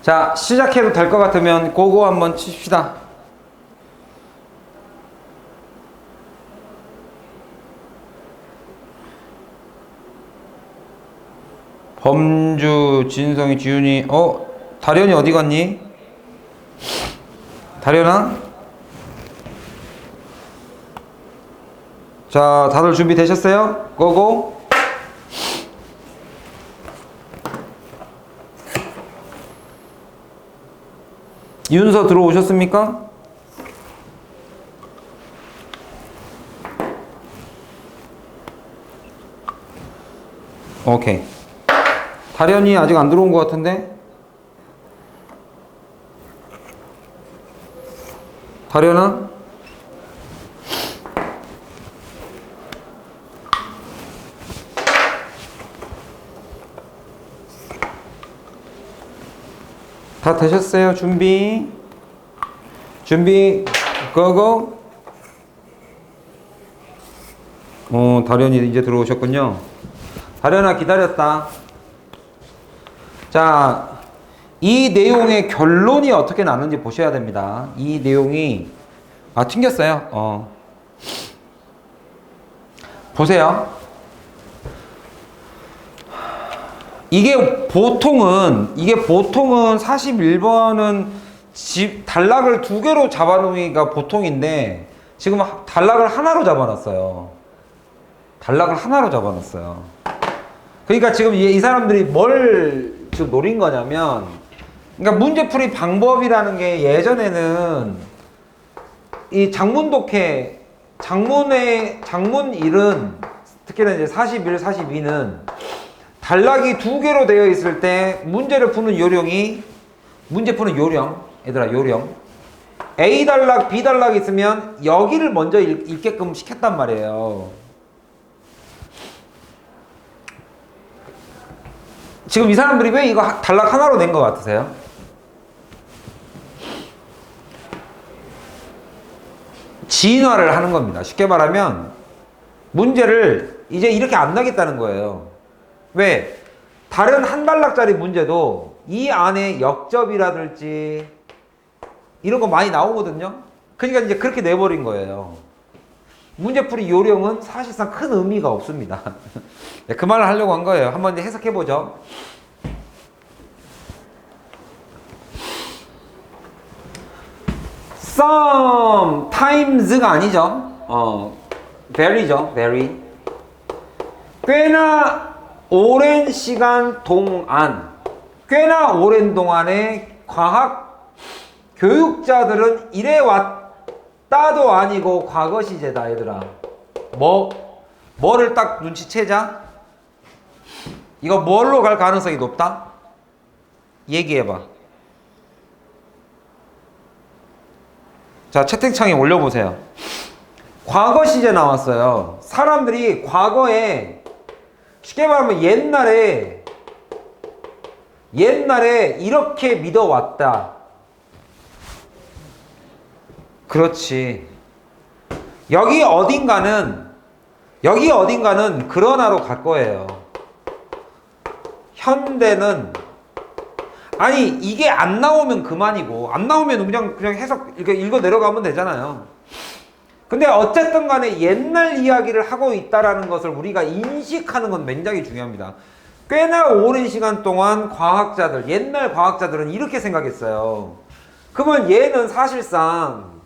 자, 시작해도 될 것 같으면 고고 한번 칩시다. 범주, 진성이, 지훈이. 다련이 어디 갔니? 다련아? 자, 다들 준비되셨어요? 고고. 윤서 들어오셨습니까? 오케이. 다련이 아직 안 들어온 것 같은데? 다련아? 다 되셨어요? 준비 고고. 다련이 이제 들어오셨군요. 다련아 기다렸다. 자, 이 내용의 결론이 어떻게 나는지 보셔야 됩니다. 이 내용이 튕겼어요. 보세요. 이게 보통은 41번은 단락을 2개로 잡아놓기가 보통인데 지금 단락을 하나로 잡아놨어요. 그러니까 지금 이 사람들이 뭘 지금 노린 거냐면, 그러니까 문제풀이 방법이라는 게 예전에는 이 장문 일은 특히나 이제 41, 42는 단락이 2개로 되어 있을 때 문제를 푸는 요령, 얘들아 요령. A 단락, B 단락 있으면 여기를 먼저 읽게끔 시켰단 말이에요. 지금 이 사람들이 왜 이거 단락 하나로 낸 것 같으세요? 진화를 하는 겁니다. 쉽게 말하면 문제를 이제 이렇게 안 나겠다는 거예요. 왜? 다른 한 단락짜리 문제도 이 안에 역접이라든지 이런 거 많이 나오거든요. 그러니까 이제 그렇게 내버린 거예요. 문제풀이 요령은 사실상 큰 의미가 없습니다. 네, 그 말을 하려고 한 거예요. 한번 이제 해석해보죠. sometimes가 아니죠. very죠. very. 꽤나 오랜 시간 동안, 꽤나 오랜 동안에 과학 교육자들은 이래왔다도 아니고 과거 시제다, 얘들아. 뭐를 딱 눈치채자? 이거 뭘로 갈 가능성이 높다? 얘기해봐. 자, 채팅창에 올려보세요. 과거 시제 나왔어요. 사람들이 과거에, 쉽게 말하면 옛날에 이렇게 믿어왔다. 그렇지. 여기 어딘가는 그러나로 갈 거예요. 현대는, 아니 이게 안 나오면 그만이고, 안 나오면 그냥 해석 읽어 내려가면 되잖아요. 근데 어쨌든 간에 옛날 이야기를 하고 있다라는 것을 우리가 인식하는 건 굉장히 중요합니다. 꽤나 오랜 시간 동안 옛날 과학자들은 이렇게 생각했어요. 그러면 얘는 사실상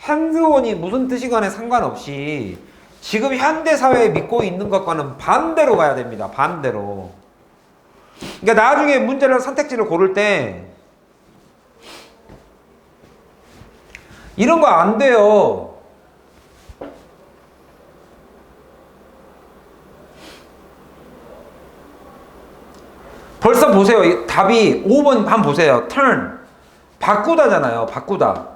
핸즈온이 무슨 뜻이간에 상관없이 지금 현대사회에 믿고 있는 것과는 반대로 가야 됩니다. 반대로. 그러니까 나중에 문제를 선택지를 고를 때 이런 거 안 돼요. 벌써 보세요. 답이 5번 한번 보세요. turn. 바꾸다잖아요. 바꾸다.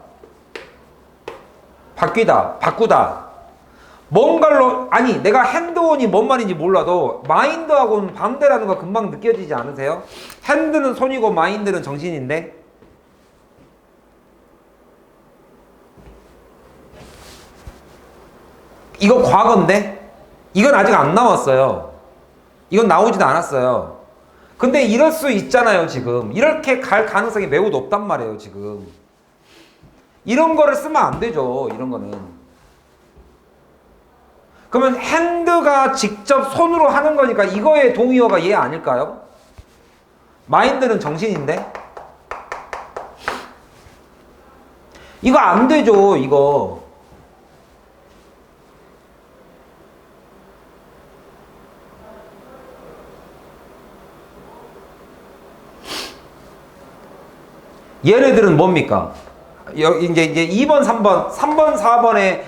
뭔가로, 아니 내가 핸드온이 뭔 말인지 몰라도 마인드하고는 반대라는 거 금방 느껴지지 않으세요? 핸드는 손이고 마인드는 정신인데, 이거 과거인데 이건 아직 안 나왔어요. 이건 나오지도 않았어요. 근데 이럴 수 있잖아요, 지금. 이렇게 갈 가능성이 매우 높단 말이에요, 지금. 이런 거를 쓰면 안 되죠, 이런 거는. 그러면 핸드가 직접 손으로 하는 거니까 이거의 동의어가 얘 아닐까요? 마인드는 정신인데? 이거 안 되죠, 이거. 얘네들은 뭡니까? 이제 2번, 3번, 4번에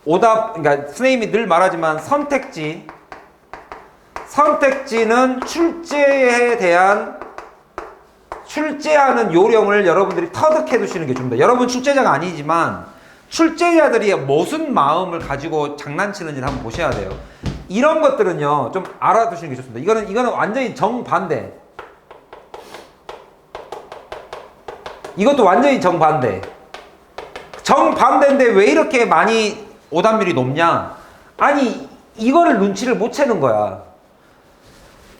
오답, 그러니까 선생님이 늘 말하지만 선택지는 출제에 대한 출제하는 요령을 여러분들이 터득해 두시는 게 좋습니다. 여러분 출제자가 아니지만 출제자들이 무슨 마음을 가지고 장난치는지를 한번 보셔야 돼요. 이런 것들은요, 좀 알아두시는 게 좋습니다. 이거는 완전히 정반대. 이것도 완전히 정반대. 정반대인데 왜 이렇게 많이 오답률이 높냐? 아니, 이거를 눈치를 못 채는 거야.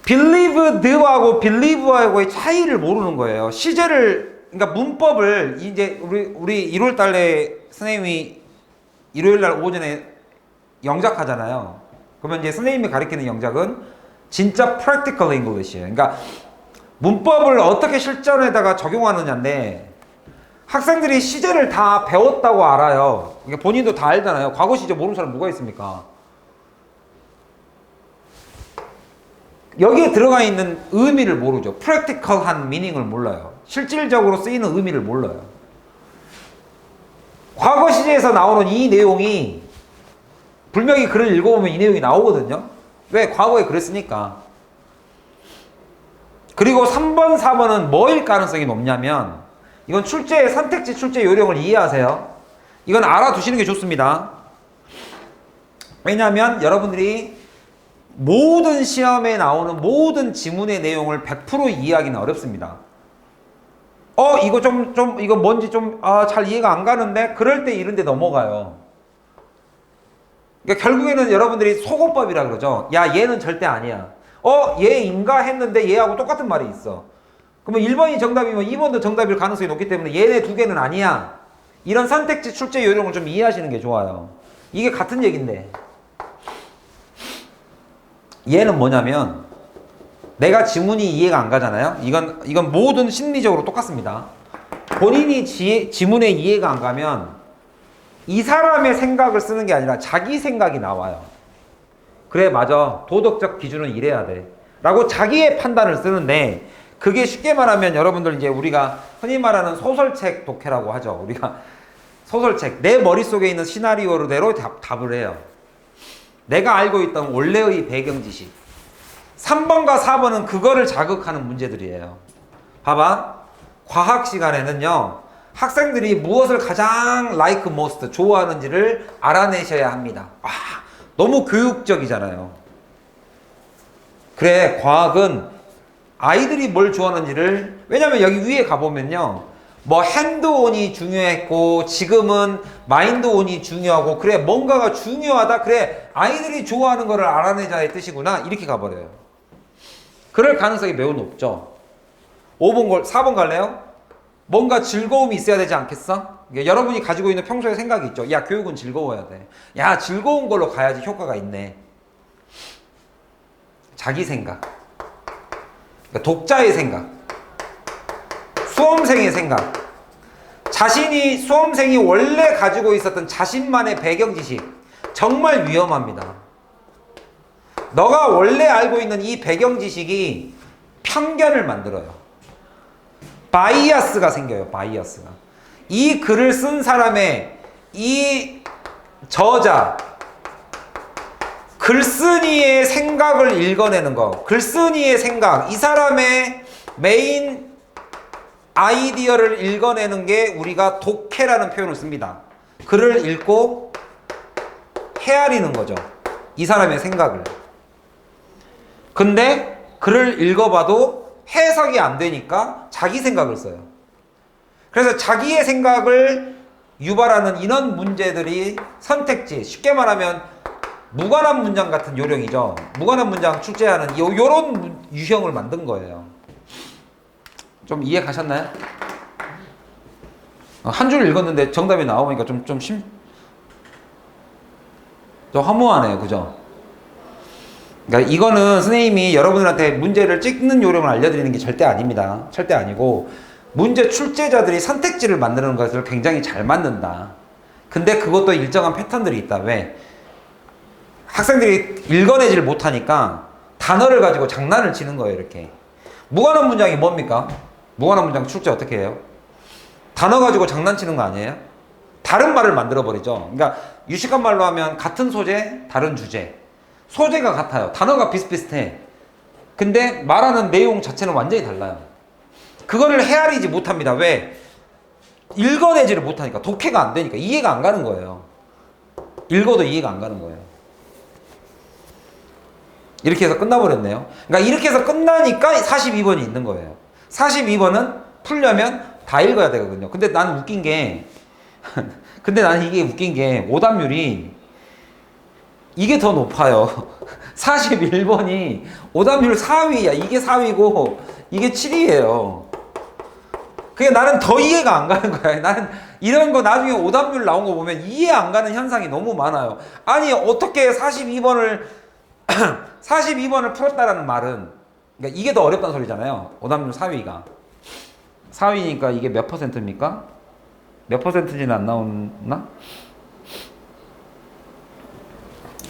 believed하고 believe하고의 차이를 모르는 거예요. 시제를, 그러니까 문법을 이제 우리 1월 달에 선생님이 일요일 날 오전에 영작하잖아요. 그러면 이제 선생님이 가르치는 영작은 진짜 practical English예요. 그러니까 문법을 어떻게 실전에다가 적용하느냐인데, 학생들이 시제를 다 배웠다고 알아요. 그러니까 본인도 다 알잖아요. 과거 시제 모르는 사람 누가 있습니까? 여기에 들어가 있는 의미를 모르죠. practical한 meaning을 몰라요. 실질적으로 쓰이는 의미를 몰라요. 과거 시제에서 나오는 이 내용이 분명히 글을 읽어보면 이 내용이 나오거든요. 왜? 과거에 그랬으니까. 그리고 3번, 4번은 뭐일 가능성이 높냐면, 이건 선택지 출제 요령을 이해하세요. 이건 알아두시는 게 좋습니다. 왜냐하면 여러분들이 모든 시험에 나오는 모든 지문의 내용을 100% 이해하기는 어렵습니다. 이거 이거 뭔지 잘 이해가 안 가는데, 그럴 때 이런 데 넘어가요. 그러니까 결국에는 여러분들이 속어법이라 그러죠. 야, 얘는 절대 아니야. 얘인가 했는데 얘하고 똑같은 말이 있어. 그러면 1번이 정답이면 2번도 정답일 가능성이 높기 때문에 얘네 두 개는 아니야. 이런 선택지 출제 요령을 좀 이해하시는 게 좋아요. 이게 같은 얘기인데. 얘는 뭐냐면, 내가 지문이 이해가 안 가잖아요. 이건 모든 심리적으로 똑같습니다. 본인이 지문에 이해가 안 가면 이 사람의 생각을 쓰는 게 아니라 자기 생각이 나와요. 그래, 맞아. 도덕적 기준은 이래야 돼. 라고 자기의 판단을 쓰는데, 그게 쉽게 말하면 여러분들 이제 우리가 흔히 말하는 소설책 독해라고 하죠. 우리가 소설책, 내 머릿속에 있는 시나리오대로 답을 해요. 내가 알고 있던 원래의 배경 지식. 3번과 4번은 그거를 자극하는 문제들이에요. 봐봐. 과학 시간에는요, 학생들이 무엇을 가장 like most, 좋아하는지를 알아내셔야 합니다. 너무 교육적이잖아요. 그래, 과학은 아이들이 뭘 좋아하는지를, 왜냐면 여기 위에 가보면요, 뭐 핸드온이 중요했고 지금은 마인드온이 중요하고, 그래, 뭔가가 중요하다, 그래, 아이들이 좋아하는 거를 알아내자의 뜻이구나, 이렇게 가버려요. 그럴 가능성이 매우 높죠. 4번 갈래요? 뭔가 즐거움이 있어야 되지 않겠어? 여러분이 가지고 있는 평소의 생각이 있죠. 야, 교육은 즐거워야 돼. 야, 즐거운 걸로 가야지 효과가 있네. 자기 생각, 그러니까 독자의 생각, 수험생의 생각, 수험생이 원래 가지고 있었던 자신만의 배경 지식, 정말 위험합니다. 너가 원래 알고 있는 이 배경 지식이 편견을 만들어요. 바이어스가 생겨요. 바이어스가. 이 글을 쓴 사람의 이 저자, 글쓴이의 생각을 읽어내는 거, 글쓴이의 생각, 이 사람의 메인 아이디어를 읽어내는 게 우리가 독해라는 표현을 씁니다. 글을 읽고 헤아리는 거죠. 이 사람의 생각을. 근데 글을 읽어봐도 해석이 안 되니까 자기 생각을 써요. 그래서 자기의 생각을 유발하는 이런 문제들이 선택지, 쉽게 말하면 무관한 문장 같은 요령이죠. 무관한 문장 출제하는 요런 유형을 만든 거예요. 좀 이해 가셨나요? 한 줄 읽었는데 정답이 나오니까 좀 허무하네요. 그죠? 그러니까 이거는 선생님이 여러분들한테 문제를 찍는 요령을 알려드리는 게 절대 아닙니다. 절대 아니고 문제 출제자들이 선택지를 만드는 것을 굉장히 잘 만든다. 근데 그것도 일정한 패턴들이 있다. 왜? 학생들이 읽어내지를 못하니까 단어를 가지고 장난을 치는 거예요. 이렇게. 무관한 문장이 뭡니까? 무관한 문장 출제 어떻게 해요? 단어 가지고 장난치는 거 아니에요? 다른 말을 만들어버리죠. 그러니까 유식한 말로 하면 같은 소재, 다른 주제. 소재가 같아요. 단어가 비슷비슷해. 근데 말하는 내용 자체는 완전히 달라요. 그거를 헤아리지 못합니다. 왜? 읽어내지를 못하니까. 독해가 안 되니까. 이해가 안 가는 거예요. 읽어도 이해가 안 가는 거예요. 이렇게 해서 끝나버렸네요. 그러니까 이렇게 해서 끝나니까 42번이 있는 거예요. 42번은 풀려면 다 읽어야 되거든요. 근데 나는 웃긴 게 이게 웃긴 게 오답률이 이게 더 높아요. 41번이 오답률 4위야. 이게 4위고 이게 7위예요. 그게 나는 더 이해가 안 가는 거야. 나는 이런 거 나중에 오답률 나온 거 보면 이해 안 가는 현상이 너무 많아요. 아니 어떻게 42번을 풀었다라는 말은, 그러니까 이게 더 어렵다는 소리잖아요. 오답률 4위가 4위니까 이게 몇 퍼센트입니까? 몇 퍼센트지는 안 나오나?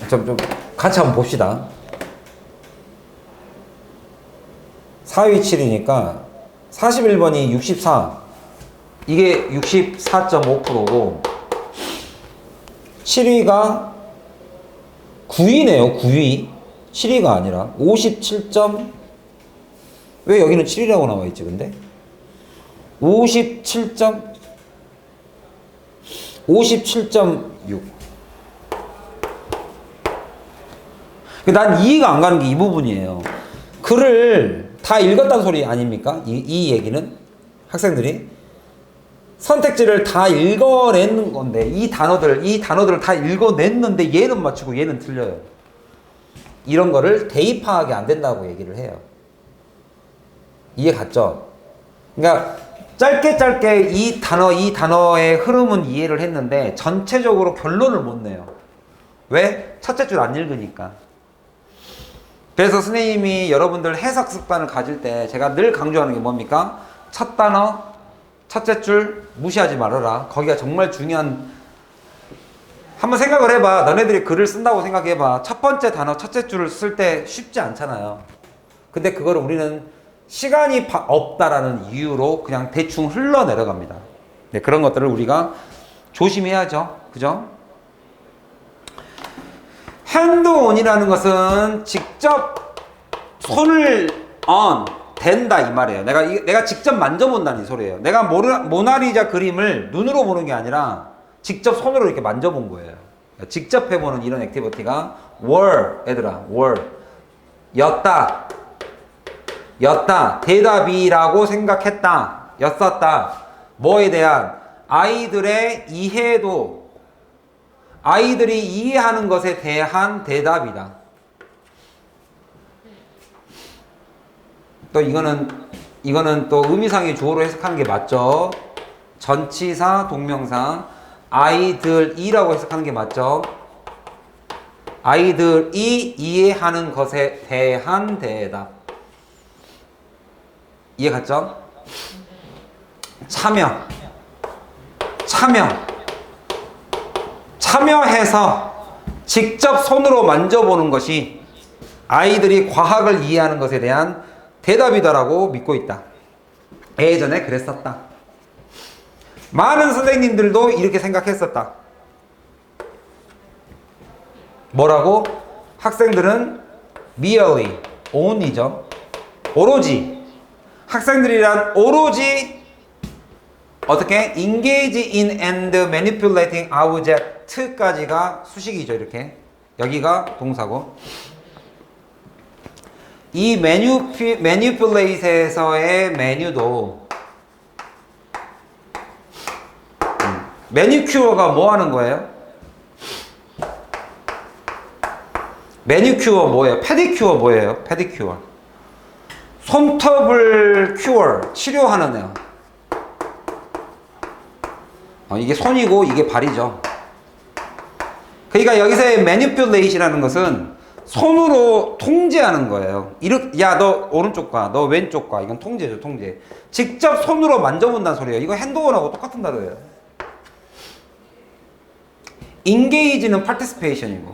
좀 같이 한번 봅시다. 4위 7이니까 41번이 64, 이게 64.5%고 7위가 9위네요. 9위. 7위가 아니라 57. 왜 여기는 7위라고 나와 있지 근데? 57.6. 난 이해가 안 가는 게 이 부분이에요. 글을 다 읽었다는 소리 아닙니까? 이 얘기는 학생들이 선택지를 다 읽어내는 건데 이 단어들을 다 읽어냈는데 얘는 맞추고 얘는 틀려요. 이런 거를 대입 파악이 안 된다고 얘기를 해요. 이해 갔죠? 그러니까 짧게 이 단어의 흐름은 이해를 했는데 전체적으로 결론을 못 내요. 왜? 첫째 줄 안 읽으니까. 그래서 선생님이 여러분들 해석 습관을 가질 때 제가 늘 강조하는 게 뭡니까? 첫 단어, 첫째 줄 무시하지 말아라. 거기가 정말 중요한. 한번 생각을 해봐. 너네들이 글을 쓴다고 생각해봐. 첫 번째 단어, 첫째 줄을 쓸 때 쉽지 않잖아요. 근데 그거를 우리는 시간이 없다라는 이유로 그냥 대충 흘러내려갑니다. 네, 그런 것들을 우리가 조심해야죠. 그죠? 핸드온이라는 것은 직접 손을 댄다 이 말이에요. 내가 직접 만져본다는 이 소리예요. 내가 모나리자 그림을 눈으로 보는 게 아니라 직접 손으로 이렇게 만져본 거예요. 직접 해보는 이런 액티비티가 얘들아, 였다, 대답이라고 생각했다, 였었다. 뭐에 대한? 아이들의 이해도, 아이들이 이해하는 것에 대한 대답이다. 또 이거는 또 의미상의 주어로 해석하는 게 맞죠? 전치사, 동명사, 아이들이라고 해석하는 게 맞죠? 아이들이 이해하는 것에 대한 대답. 이해 갔죠? 참여해서 직접 손으로 만져보는 것이 아이들이 과학을 이해하는 것에 대한 대답이다라고 믿고 있다. 예전에 그랬었다. 많은 선생님들도 이렇게 생각했었다. 뭐라고? 학생들은 merely, only죠. 오로지. 학생들이란 오로지 어떻게? engage in and manipulating object까지가 수식이죠. 이렇게. 여기가 동사고. 이 manipulate에서의 메뉴도 매니큐어가 뭐 하는 거예요? 매니큐어 뭐예요? 페디큐어 뭐예요? 페디큐어. 손톱을 큐어, 치료하는 애. 이게 손이고 이게 발이죠. 그러니까 여기서의 매니플레이시라는 것은 손으로 통제하는 거예요. 야, 너 오른쪽 가, 너 왼쪽 가. 이건 통제죠, 통제. 직접 손으로 만져본다는 소리예요. 이거 핸드원하고 똑같은 단어예요. engage는 participation이고,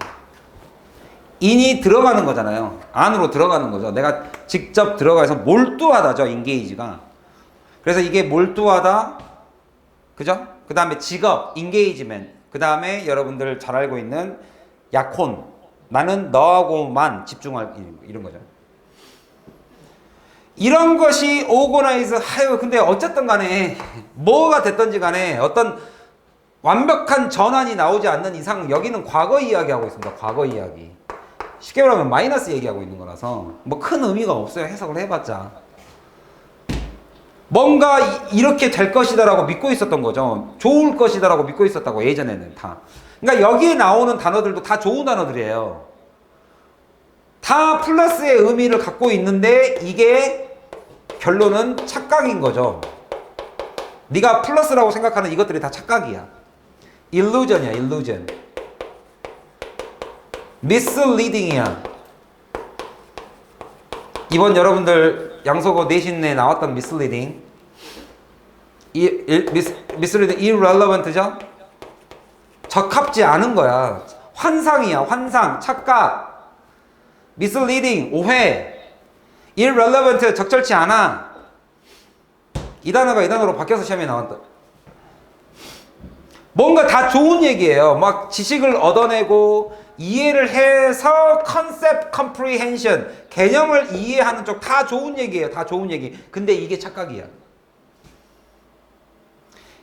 in이 들어가는 거잖아요. 안으로 들어가는 거죠. 내가 직접 들어가서 몰두하다죠, engage가. 그래서 이게 몰두하다, 그죠? 그 다음에 직업, engagement. 그 다음에 여러분들 잘 알고 있는 약혼. 나는 너하고만 집중할, 이런 거죠. 이런 것이 organize 하여, 근데 어쨌든 간에, 뭐가 됐든지 간에 어떤 완벽한 전환이 나오지 않는 이상 여기는 과거 이야기하고 있습니다. 과거 이야기. 쉽게 말하면 마이너스 얘기하고 있는 거라서 뭐 큰 의미가 없어요. 해석을 해봤자. 뭔가 이렇게 될 것이다라고 믿고 있었던 거죠. 좋을 것이다라고 믿고 있었다고 예전에는 다. 그러니까 여기에 나오는 단어들도 다 좋은 단어들이에요. 다 플러스의 의미를 갖고 있는데 이게 결론은 착각인 거죠. 네가 플러스라고 생각하는 이것들이 다 착각이야. illusion이야, illusion. misleading이야. 이번 여러분들 양속어 내신에 나왔던 misleading. misleading, irrelevant죠? 적합지 않은 거야. 환상이야, 환상, 착각. misleading, 오해. irrelevant, 적절치 않아. 이 단어가 이 단어로 바뀌어서 시험에 나왔다. 뭔가 다 좋은 얘기예요. 막 지식을 얻어내고 이해를 해서 concept comprehension, 개념을 이해하는 쪽 다 좋은 얘기예요. 다 좋은 얘기. 근데 이게 착각이야.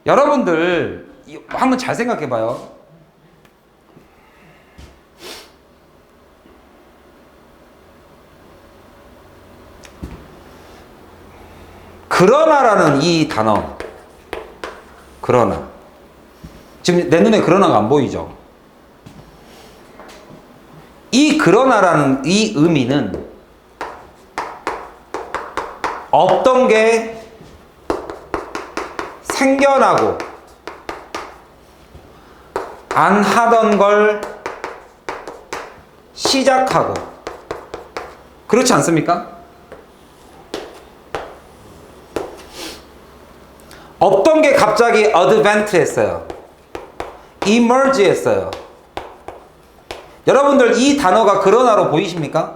여러분들 한번 잘 생각해 봐요. 그러나라는 이 단어. 그러나. 지금 내 눈에 그러나가 안 보이죠? 이 그러나라는 이 의미는 어떤 게 생겨나고 안 하던 걸 시작하고, 그렇지 않습니까? 어떤 게 갑자기 advent 했어요. emerge 했어요. 여러분들 이 단어가 그러나로 보이십니까?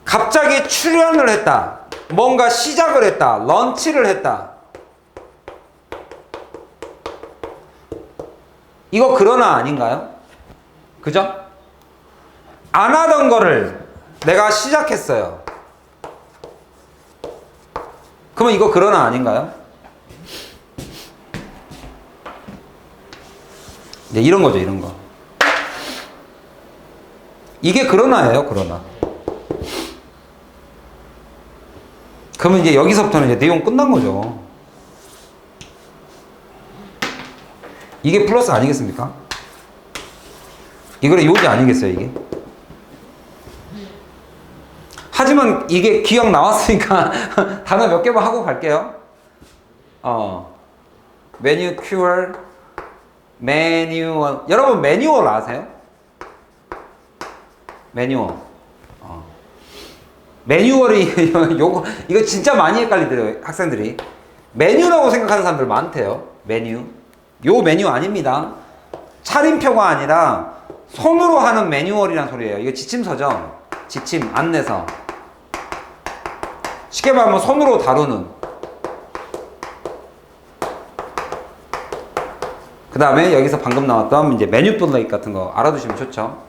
갑자기 출현을 했다. 뭔가 시작을 했다. 런치를 했다. 이거 그러나 아닌가요? 그죠? 안 하던 거를 내가 시작했어요. 그러면 이거 그러나 아닌가요? 네, 이런 거죠, 이런 거. 이게 그러나예요, 그러나. 그러면 이제 여기서부터는 이제 내용 끝난 거죠. 이게 플러스 아니겠습니까? 이거는 요지 아니겠어요, 이게? 하지만 이게 기억 나왔으니까 단어 몇 개만 하고 갈게요. 매니큐어, 매뉴얼. 여러분 매뉴얼 아세요? 매뉴얼. 매뉴얼이 요거 이거 진짜 많이 헷갈리더라고요, 학생들이. 메뉴라고 생각하는 사람들 많대요. 메뉴. 요 메뉴 아닙니다. 차림표가 아니라 손으로 하는 매뉴얼이란 소리예요. 이거 지침서죠. 지침, 안내서. 쉽게 말하면 손으로 다루는. 그 다음에 여기서 방금 나왔던 이제 매니플레이트 같은 거 알아두시면 좋죠.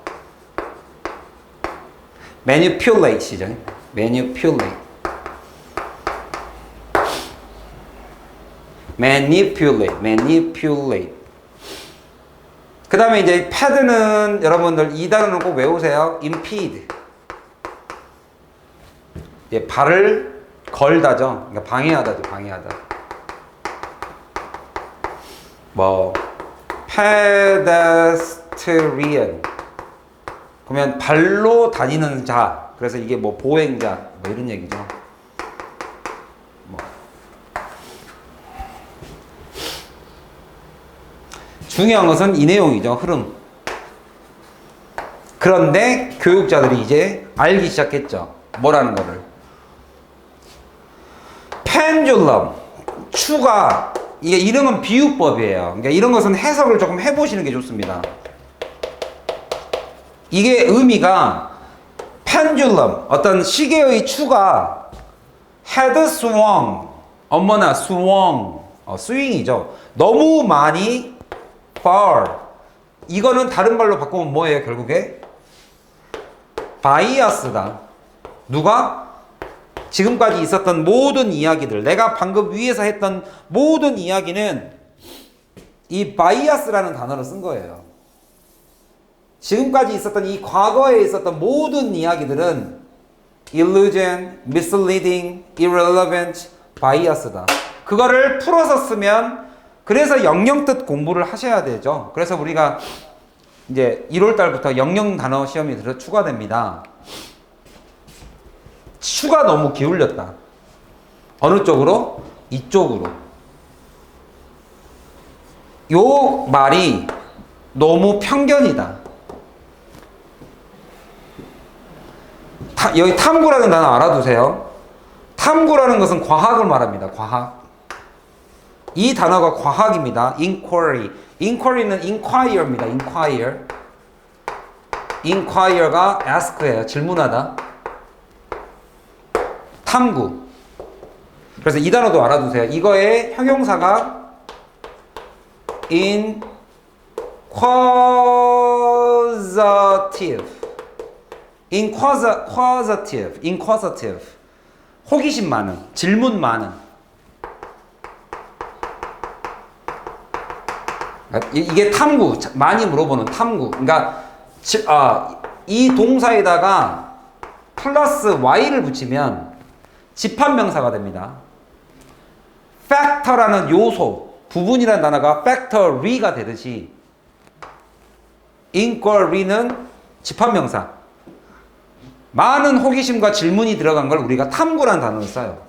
매니플레이트죠. 매니플레이트. 매니플레이트. 그 다음에 이제 패드는 여러분들 이 단어는 꼭 외우세요. impede. 예, 발을 걸다죠. 그러니까 방해하다죠. 방해하다. 뭐 pedestrian. 그러면 발로 다니는 자. 그래서 이게 뭐 보행자 뭐 이런 얘기죠. 뭐. 중요한 것은 이 내용이죠. 흐름. 그런데 교육자들이 이제 알기 시작했죠. 뭐라는 거를. 펜줄럼, 추가. 이게 이름은 비유법이에요. 그러니까 이런 것은 해석을 조금 해보시는 게 좋습니다. 이게 의미가 펜줄럼, 어떤 시계의 추가 had swung, 어머나 swung, 스윙이죠. 너무 많이 far. 이거는 다른 말로 바꾸면 뭐예요, 결국에? 바이아스다. 누가? 지금까지 있었던 모든 이야기들, 내가 방금 위에서 했던 모든 이야기는 이 바이아스라는 단어를 쓴 거예요. 지금까지 있었던 이 과거에 있었던 모든 이야기들은 illusion, misleading, irrelevant, bias다. 그거를 풀어서 쓰면 그래서 영영뜻 공부를 하셔야 되죠. 그래서 우리가 이제 1월 달부터 영영 단어 시험이 추가됩니다. 추가 너무 기울였다. 어느 쪽으로? 이쪽으로. 요 말이 너무 편견이다. 여기 탐구라는 단어 알아두세요. 탐구라는 것은 과학을 말합니다. 과학. 이 단어가 과학입니다. inquiry. inquiry는 inquire입니다. inquire. inquire가 ask예요. 질문하다. 탐구. 그래서 이 단어도 알아두세요. 이거의 형용사가 inquisitive. inquisitive. 호기심 많은, 질문 많은. 이게 탐구, 많이 물어보는 탐구. 그러니까 이 동사에다가 플러스 y를 붙이면 집합명사가 됩니다. factor라는 요소, 부분이라는 단어가 factory가 되듯이 inquiry는 집합명사. 많은 호기심과 질문이 들어간 걸 우리가 탐구라는 단어를 써요.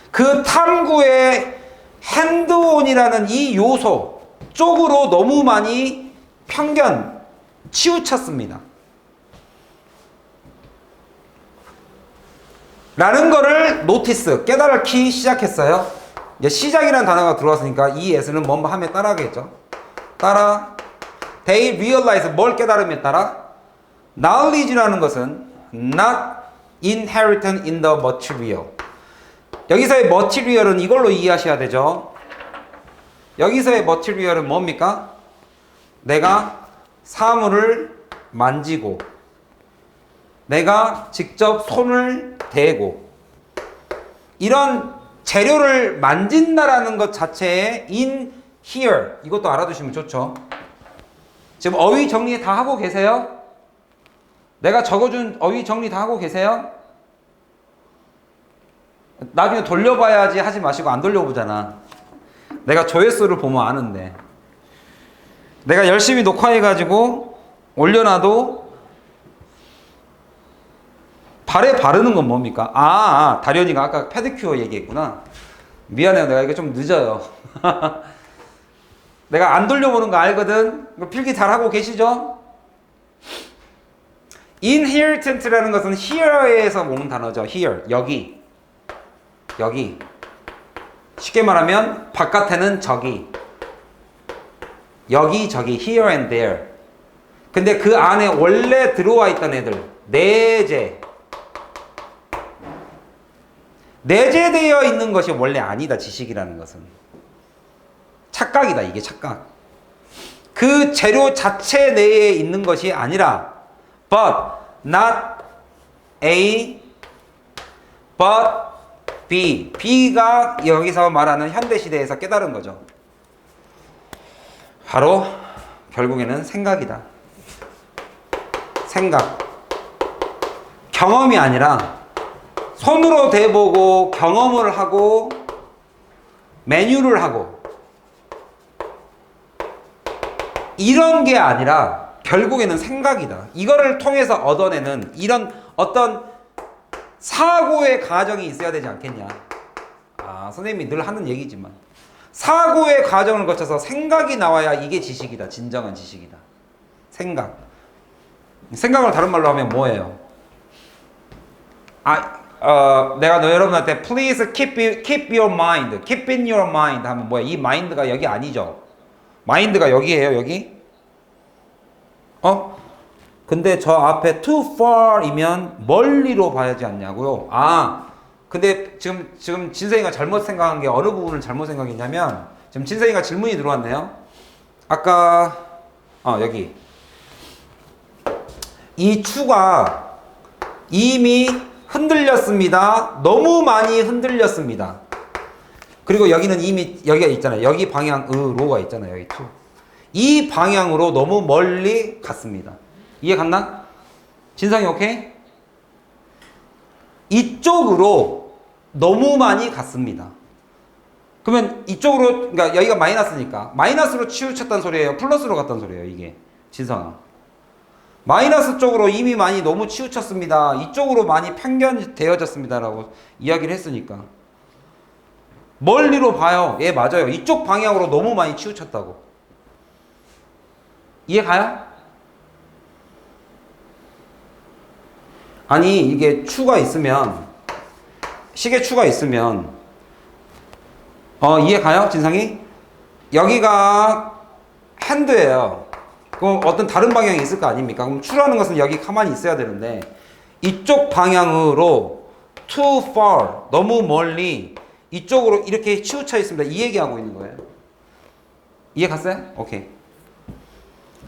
그 탐구의 핸드온이라는 이 요소 쪽으로 너무 많이 편견, 치우쳤습니다. 라는 거를 노티스, 깨달기 시작했어요. 이제 시작이라는 단어가 들어왔으니까 이 예스는 뭔 하면 따라하겠죠. 따라. They realize, 뭘 깨달음에 따라? knowledge라는 것은 not inherent in the material. 여기서의 material은 이걸로 이해하셔야 되죠. 여기서의 material은 뭡니까? 내가 사물을 만지고 내가 직접 손을 대고 이런 재료를 만진다라는 것 자체에 in here 이것도 알아두시면 좋죠. 지금 어휘 정리 다 하고 계세요? 내가 적어준 어휘 정리 다 하고 계세요? 나중에 돌려봐야지 하지 마시고 안 돌려보잖아. 내가 조회수를 보면 아는데. 내가 열심히 녹화해가지고 올려놔도 발에 바르는 건 뭡니까? 다련이가 아까 페디큐어 얘기했구나. 미안해요. 내가 이거 좀 늦어요. 내가 안 돌려보는 거 알거든. 필기 잘하고 계시죠? inheritant라는 것은 here에서 모은 단어죠. here, 여기. 여기. 쉽게 말하면 바깥에는 저기. 여기 저기 here and there. 근데 그 안에 원래 들어와 있던 애들 내재되어 있는 것이 원래 아니다. 지식이라는 것은 착각이다. 이게 착각. 그 재료 자체 내에 있는 것이 아니라 but not A but B. B가 여기서 말하는 현대시대에서 깨달은 거죠. 바로 결국에는 생각이다. 생각. 경험이 아니라 손으로 대보고 경험을 하고 메뉴를 하고 이런 게 아니라 결국에는 생각이다. 이거를 통해서 얻어내는 이런 어떤 사고의 과정이 있어야 되지 않겠냐. 아, 선생님이 늘 하는 얘기지만 사고의 과정을 거쳐서 생각이 나와야 이게 지식이다. 진정한 지식이다. 생각. 생각을 다른 말로 하면 뭐예요? 내가 여러분한테 please keep your mind, keep in your mind 하면 뭐야? 이 mind가 여기 아니죠? mind가 여기예요, 여기? 근데 저 앞에 too far이면 멀리로 봐야지 않냐고요? 근데 지금 진성이가 잘못 생각한 게 어느 부분을 잘못 생각했냐면 지금 진성이가 질문이 들어왔네요. 아까 여기 이 추가 이미 흔들렸습니다. 너무 많이 흔들렸습니다. 그리고 여기는 이미 여기가 있잖아요. 여기 방향으로가 있잖아요. 여기 추. 이 방향으로 너무 멀리 갔습니다. 이해 갔나? 진성이 오케이? 이쪽으로 너무 많이 갔습니다. 그러면 이쪽으로, 그러니까 여기가 마이너스니까 마이너스로 치우쳤다는 소리예요? 플러스로 갔다는 소리예요? 이게 진성아. 마이너스 쪽으로 이미 많이 너무 치우쳤습니다. 이쪽으로 많이 편견되어졌습니다. 라고 이야기를 했으니까. 멀리로 봐요. 예, 맞아요. 이쪽 방향으로 너무 많이 치우쳤다고. 이해 가요? 아니, 이게 추가 있으면, 시계 추가 있으면, 이해 가요? 진상이? 여기가 핸드예요. 그럼 어떤 다른 방향이 있을 거 아닙니까? 그럼 추라는 것은 여기 가만히 있어야 되는데, 이쪽 방향으로 too far, 너무 멀리, 이쪽으로 이렇게 치우쳐 있습니다. 이 얘기하고 있는 거예요. 이해 갔어요? 오케이.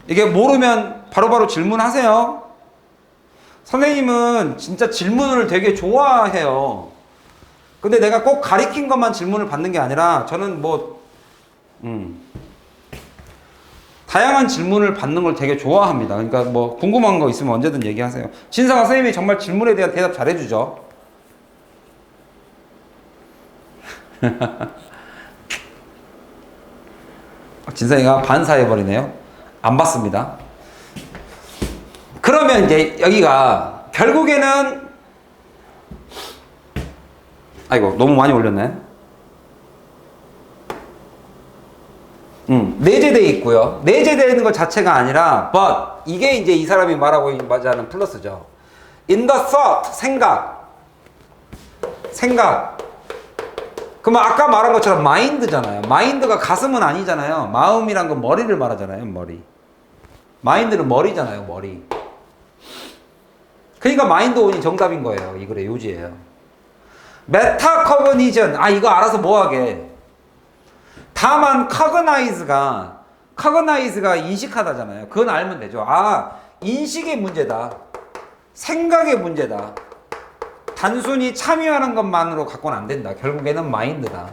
이게 모르면 바로바로 질문하세요. 선생님은 진짜 질문을 되게 좋아해요. 근데 내가 꼭 가리킨 것만 질문을 받는 게 아니라 저는 다양한 질문을 받는 걸 되게 좋아합니다. 그러니까 뭐 궁금한 거 있으면 언제든 얘기하세요. 진상아 선생님이 정말 질문에 대한 대답 잘해주죠. 진상이가 반사해버리네요. 안 받습니다. 그러면 이제 여기가 결국에는 아이고 너무 많이 올렸네. 내재되어 있고요. 내재되어 있는 것 자체가 아니라 but 이게 이제 이 사람이 말하고 하는 플러스죠. in the thought 생각 그러면 아까 말한 것처럼 마인드잖아요. 마인드가 가슴은 아니잖아요. 마음이란 건 머리를 말하잖아요. 머리. 마인드는 머리잖아요. 머리. 그러니까 마인드 온이 정답인 거예요. 이 글의 요지예요. 메타커그니전. 이거 알아서 뭐하게. 다만 커그나이즈가 인식하다잖아요. 그건 알면 되죠. 인식의 문제다. 생각의 문제다. 단순히 참여하는 것만으로 갖고는 안 된다. 결국에는 마인드다.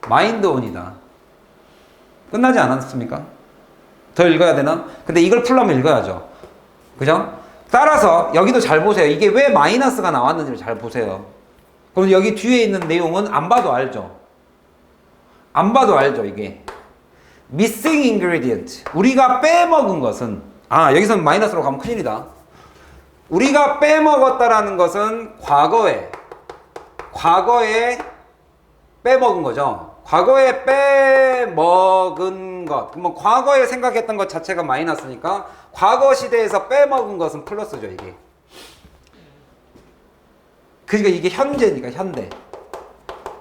마인드 온이다. 끝나지 않았습니까? 더 읽어야 되나? 근데 이걸 풀려면 읽어야죠. 그죠? 따라서 여기도 잘 보세요. 이게 왜 마이너스가 나왔는지를 잘 보세요. 그럼 여기 뒤에 있는 내용은 안 봐도 알죠. 안 봐도 알죠. 이게 missing ingredient. 우리가 빼먹은 것은 여기서는 마이너스로 가면 큰일이다. 우리가 빼먹었다라는 것은 과거에 빼먹은 거죠. 과거에 빼먹은 것. 그러면 과거에 생각했던 것 자체가 마이너스니까 과거 시대에서 빼먹은 것은 플러스죠, 이게. 그러니까 이게 현재니까 현대.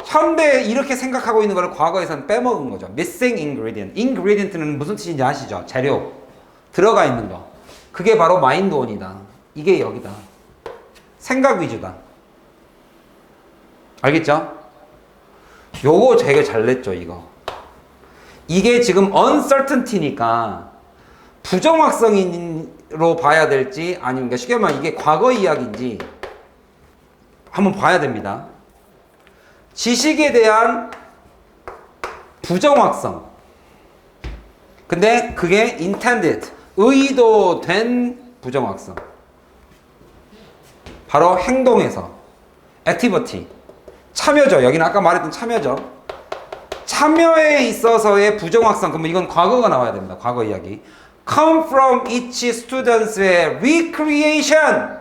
현대에 이렇게 생각하고 있는 걸 과거에서는 빼먹은 거죠. missing ingredient. ingredient는 무슨 뜻인지 아시죠? 재료. 들어가 있는 거. 그게 바로 마인드 온이다. 이게 여기다. 생각 위주다. 알겠죠? 요거 되게 잘 냈죠, 이거. 이게 지금 uncertainty니까 부정확성으로 봐야 될지 아니면 그러니까 쉽게 말하면 이게 과거 이야기인지 한번 봐야 됩니다. 지식에 대한 부정확성. 근데 그게 intended, 의도된 부정확성. 바로 행동에서 activity, 참여죠. 여기는 아까 말했던 참여죠. 참여에 있어서의 부정확성. 그러면 이건 과거가 나와야 됩니다. 과거 이야기. come from each student's recreation.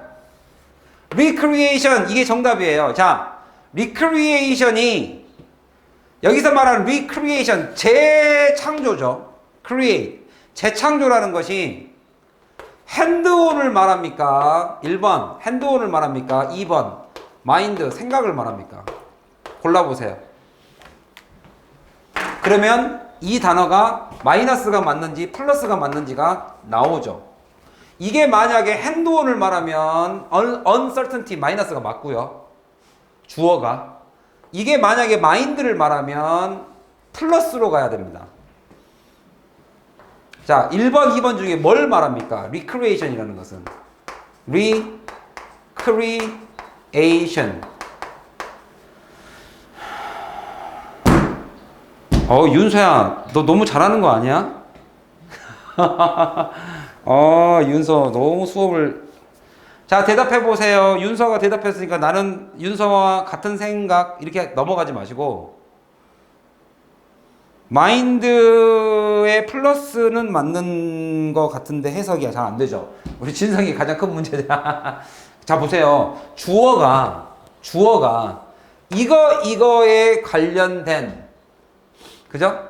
recreation 이게 정답이에요. 자, recreation이 여기서 말하는 recreation 재창조죠. create 재창조라는 것이 핸드온을 말합니까? 1번 핸드온을 말합니까? 2번 마인드 생각을 말합니까? 골라보세요. 그러면 이 단어가 마이너스가 맞는지 플러스가 맞는지가 나오죠. 이게 만약에 핸드온을 말하면 uncertainty 마이너스가 맞고요. 주어가. 이게 만약에 마인드를 말하면 플러스로 가야 됩니다. 자, 1번, 2번 중에 뭘 말합니까? recreation이라는 것은. recreation. 윤서야, 너 너무 잘하는 거 아니야? 윤서, 너무 수업을. 자, 대답해 보세요. 윤서가 대답했으니까 나는 윤서와 같은 생각, 이렇게 넘어가지 마시고. 마인드의 플러스는 맞는 것 같은데 해석이 잘 안 되죠. 우리 진성이 가장 큰 문제다. 자, 보세요. 주어가 이거에 관련된, 그죠?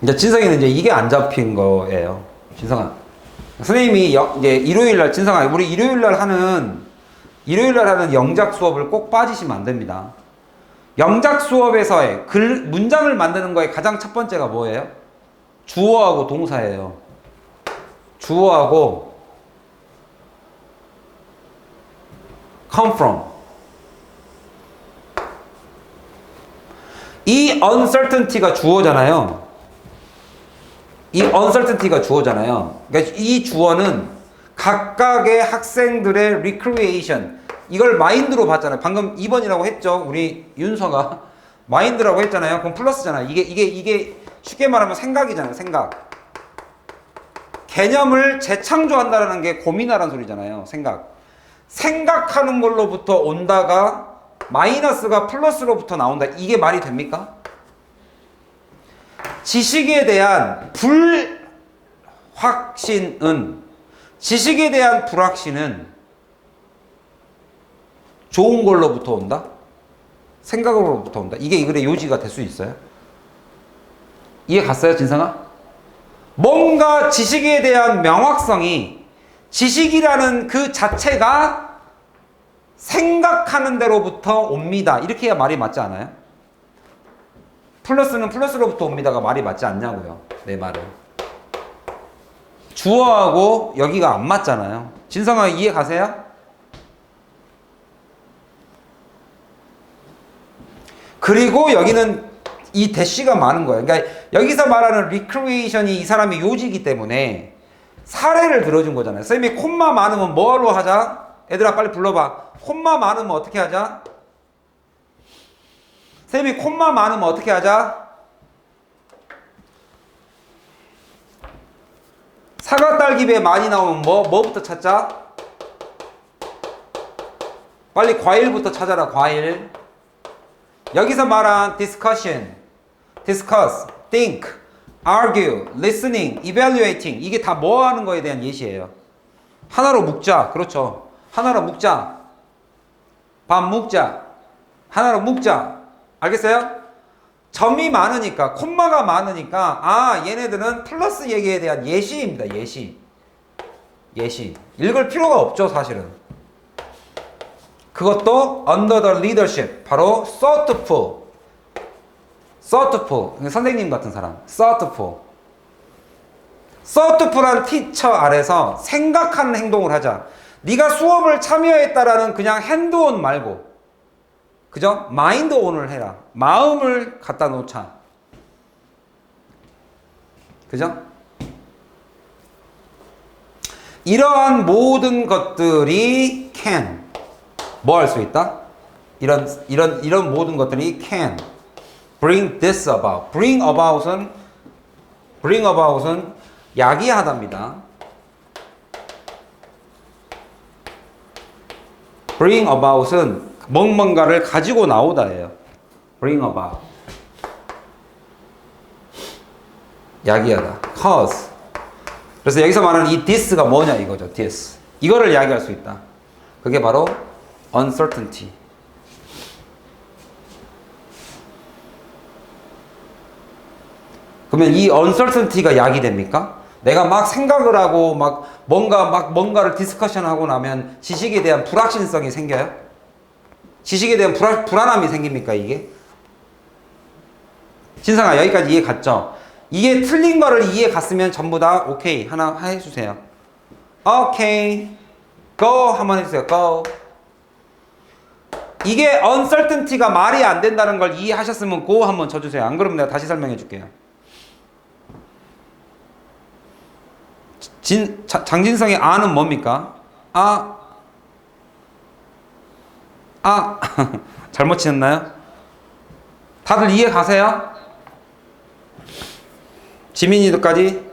이제 진성이는 이제 이게 안 잡힌 거예요. 진성아. 선생님이 이제 일요일날, 진성아, 우리 일요일날 하는 영작 수업을 꼭 빠지시면 안 됩니다. 영작 수업에서의 문장을 만드는 거에 가장 첫 번째가 뭐예요? 주어하고 동사예요. 주어하고 come from. 이 uncertainty가 주어잖아요. 그러니까 이 주어는 각각의 학생들의 recreation, 이걸 마인드로 봤잖아요. 방금 2번이라고 했죠. 우리 윤서가 마인드라고 했잖아요. 그럼 플러스잖아요. 이게 쉽게 말하면 생각이잖아요. 생각. 개념을 재창조한다는 게 고민하라는 소리잖아요. 생각하는 걸로부터 온다가 마이너스가 플러스로부터 나온다. 이게 말이 됩니까? 지식에 대한 불확신은 좋은 걸로부터 온다? 생각으로부터 온다? 이게 이 글의 요지가 될 수 있어요? 이해 갔어요, 진성아? 뭔가 지식에 대한 명확성이, 지식이라는 그 자체가 생각하는 데로부터 옵니다. 이렇게 해야 말이 맞지 않아요? 플러스는 플러스로부터 옵니다가 말이 맞지 않냐고요, 내 말은. 주어하고 여기가 안 맞잖아요. 진성아, 이해 가세요? 그리고 여기는 이 대시가 많은 거예요. 그러니까 여기서 말하는 recreation이 이 사람의 요지이기 때문에 사례를 들어준 거잖아요. 선생님이 콤마 많으면 뭐로 하자? 애들아 빨리 불러봐. 콤마 많으면 어떻게 하자? 선생님이 콤마 많으면 어떻게 하자? 사과 딸기배 많이 나오면 뭐부터 찾자? 빨리 과일부터 찾아라. 과일. 여기서 말한 discussion, discuss, think, argue, listening, evaluating, 이게 다 뭐 하는 거에 대한 예시예요. 하나로 묶자. 그렇죠. 하나로 묶자. 밥 묶자. 하나로 묶자. 알겠어요? 점이 많으니까, 콤마가 많으니까, 얘네들은 플러스 얘기에 대한 예시입니다. 예시. 읽을 필요가 없죠, 사실은. 그것도 under the leadership, 바로 thoughtful, 선생님 같은 사람, thoughtful한 티처 아래서 생각하는 행동을 하자. 네가 수업을 참여했다라는 그냥 핸드온 말고, 그죠? 마인드온을 해라. 마음을 갖다 놓자. 그죠? 이러한 모든 것들이 can, 뭐 할 수 있다? 이런 모든 것들이 can bring this about. bring about은 야기하답니다. bring about은 뭔가를 가지고 나오다예요. bring about. 야기하다. cause. 그래서 여기서 말하는 이 this가 뭐냐 이거죠. this. 이거를 야기할 수 있다. 그게 바로 uncertainty. 그러면 이 uncertainty가 약이 됩니까? 내가 막 생각을 하고 뭔가를 디스커션 하고 나면 지식에 대한 불확실성이 생겨요? 지식에 대한 불안함이 생깁니까, 이게? 진상아, 여기까지 이해 갔죠? 이게 틀린 거를 이해 갔으면 전부 다 오케이 하나 해주세요. 오케이. go 한번 해주세요. go. 이게 uncertainty가 말이 안 된다는 걸 이해하셨으면 go 한번 쳐주세요. 안 그러면 내가 다시 설명해 줄게요. 장진성의 아는 뭡니까? 잘못 치셨나요? 다들 이해 가세요? 지민이들까지?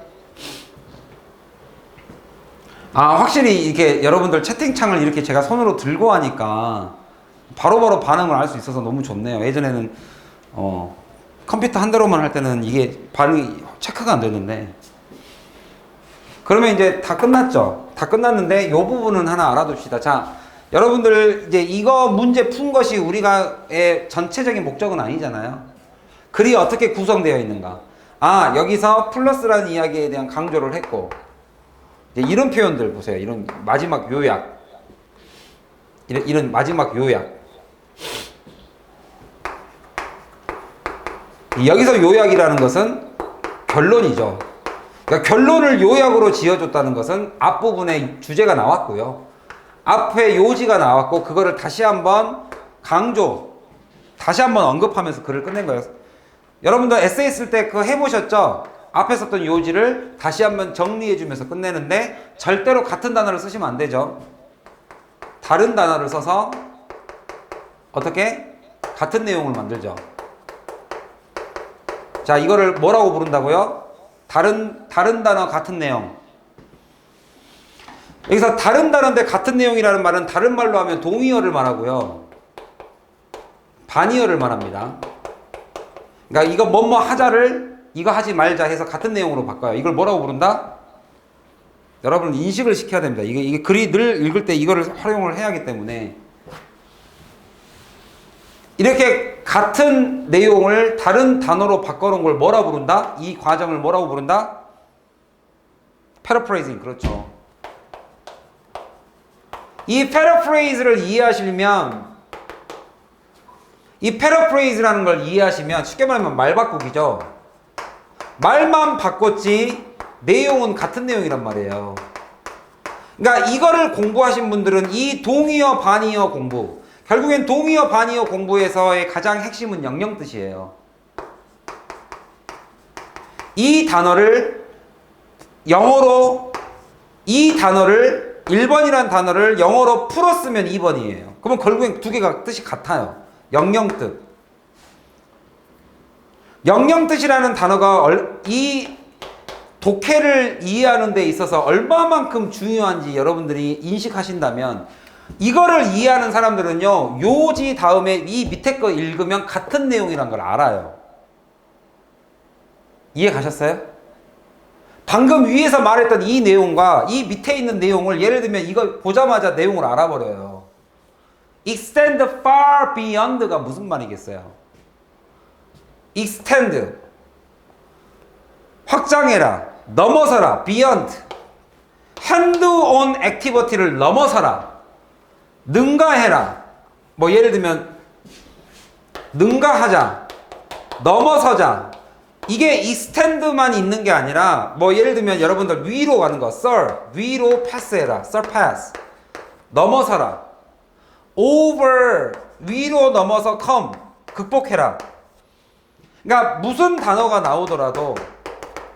확실히 이렇게 여러분들 채팅창을 이렇게 제가 손으로 들고 하니까 바로바로 반응을 알 수 있어서 너무 좋네요. 예전에는 컴퓨터 한 대로만 할 때는 이게 반응이 체크가 안 되는데, 그러면 이제 다 끝났죠. 다 끝났는데 이 부분은 하나 알아둡시다. 자, 여러분들 이제 이거 문제 푼 것이 우리가의 전체적인 목적은 아니잖아요. 글이 어떻게 구성되어 있는가. 여기서 플러스라는 이야기에 대한 강조를 했고, 이제 이런 표현들 보세요. 이런 마지막 요약. 이런 마지막 요약. 여기서 요약이라는 것은 결론이죠. 그러니까 결론을 요약으로 지어줬다는 것은 앞부분에 주제가 나왔고요. 앞에 요지가 나왔고, 그거를 다시 한번 다시 한번 언급하면서 글을 끝낸 거예요. 여러분들 에세이 쓸 때 그거 해보셨죠? 앞에 썼던 요지를 다시 한번 정리해주면서 끝내는데 절대로 같은 단어를 쓰시면 안 되죠. 다른 단어를 써서 어떻게? 같은 내용을 만들죠. 자, 이거를 뭐라고 부른다고요? 다른 단어 같은 내용. 여기서 다른 단어인데 같은 내용이라는 말은 다른 말로 하면 동의어를 말하고요, 반의어를 말합니다. 그러니까 이거 뭐뭐 하자를 이거 하지 말자 해서 같은 내용으로 바꿔요. 이걸 뭐라고 부른다? 여러분 인식을 시켜야 됩니다. 이게 글이 늘 읽을 때 이거를 활용을 해야 하기 때문에, 이렇게 같은 내용을 다른 단어로 바꿔놓은 걸 뭐라 부른다? 이 과정을 뭐라고 부른다? paraphrasing. 그렇죠. 이 paraphrase를 이해하시려면, 이 paraphrase라는 걸 이해하시면 쉽게 말하면 말 바꾸기죠. 말만 바꿨지 내용은 같은 내용이란 말이에요. 그러니까 이거를 공부하신 분들은 이 동의어 반의어 공부, 결국엔 동의어 반의어 공부에서의 가장 핵심은 영영뜻이에요. 이 단어를 영어로, 이 단어를 1번이라는 단어를 영어로 풀었으면 2번이에요. 그러면 결국엔 두 개가 뜻이 같아요. 영영뜻. 영영뜻이라는 단어가 이 독해를 이해하는 데 있어서 얼마만큼 중요한지 여러분들이 인식하신다면, 이거를 이해하는 사람들은요, 요지 다음에 이 밑에 거 읽으면 같은 내용이란 걸 알아요. 이해 가셨어요? 방금 위에서 말했던 이 내용과 이 밑에 있는 내용을, 예를 들면 이거 보자마자 내용을 알아버려요. extend far beyond가 무슨 말이겠어요? extend, 확장해라, 넘어서라, beyond, hand-on activity를 넘어서라, 능가해라. 뭐 예를 들면 능가하자, 넘어서자. 이게 extend만 있는 게 아니라, 뭐 예를 들면 여러분들 위로 가는 거, soar, 위로 패스해라, surpass, 넘어서라. over, 위로 넘어서 come, 극복해라. 그러니까 무슨 단어가 나오더라도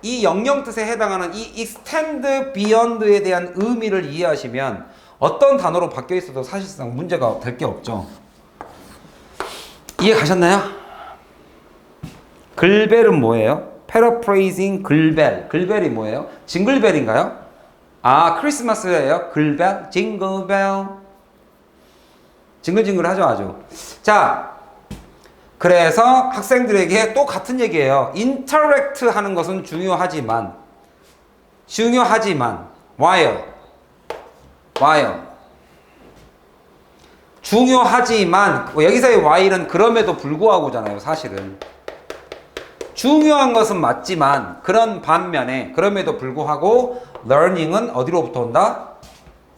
이 영영뜻에 해당하는 이 extend beyond에 대한 의미를 이해하시면 어떤 단어로 바뀌어 있어도 사실상 문제가 될 게 없죠. 이해 가셨나요? 글벨은 뭐예요? paraphrasing 글벨. 글벨이 뭐예요? 징글벨인가요? 크리스마스예요? 글벨? 징글벨. 징글징글 하죠, 아주. 자, 그래서 학생들에게 또 같은 얘기예요. 인터랙트 하는 것은 중요하지만 while 중요하지만 여기서의 while은 그럼에도 불구하고잖아요. 사실은 중요한 것은 맞지만 그런 반면에 그럼에도 불구하고 learning은 어디로부터 온다?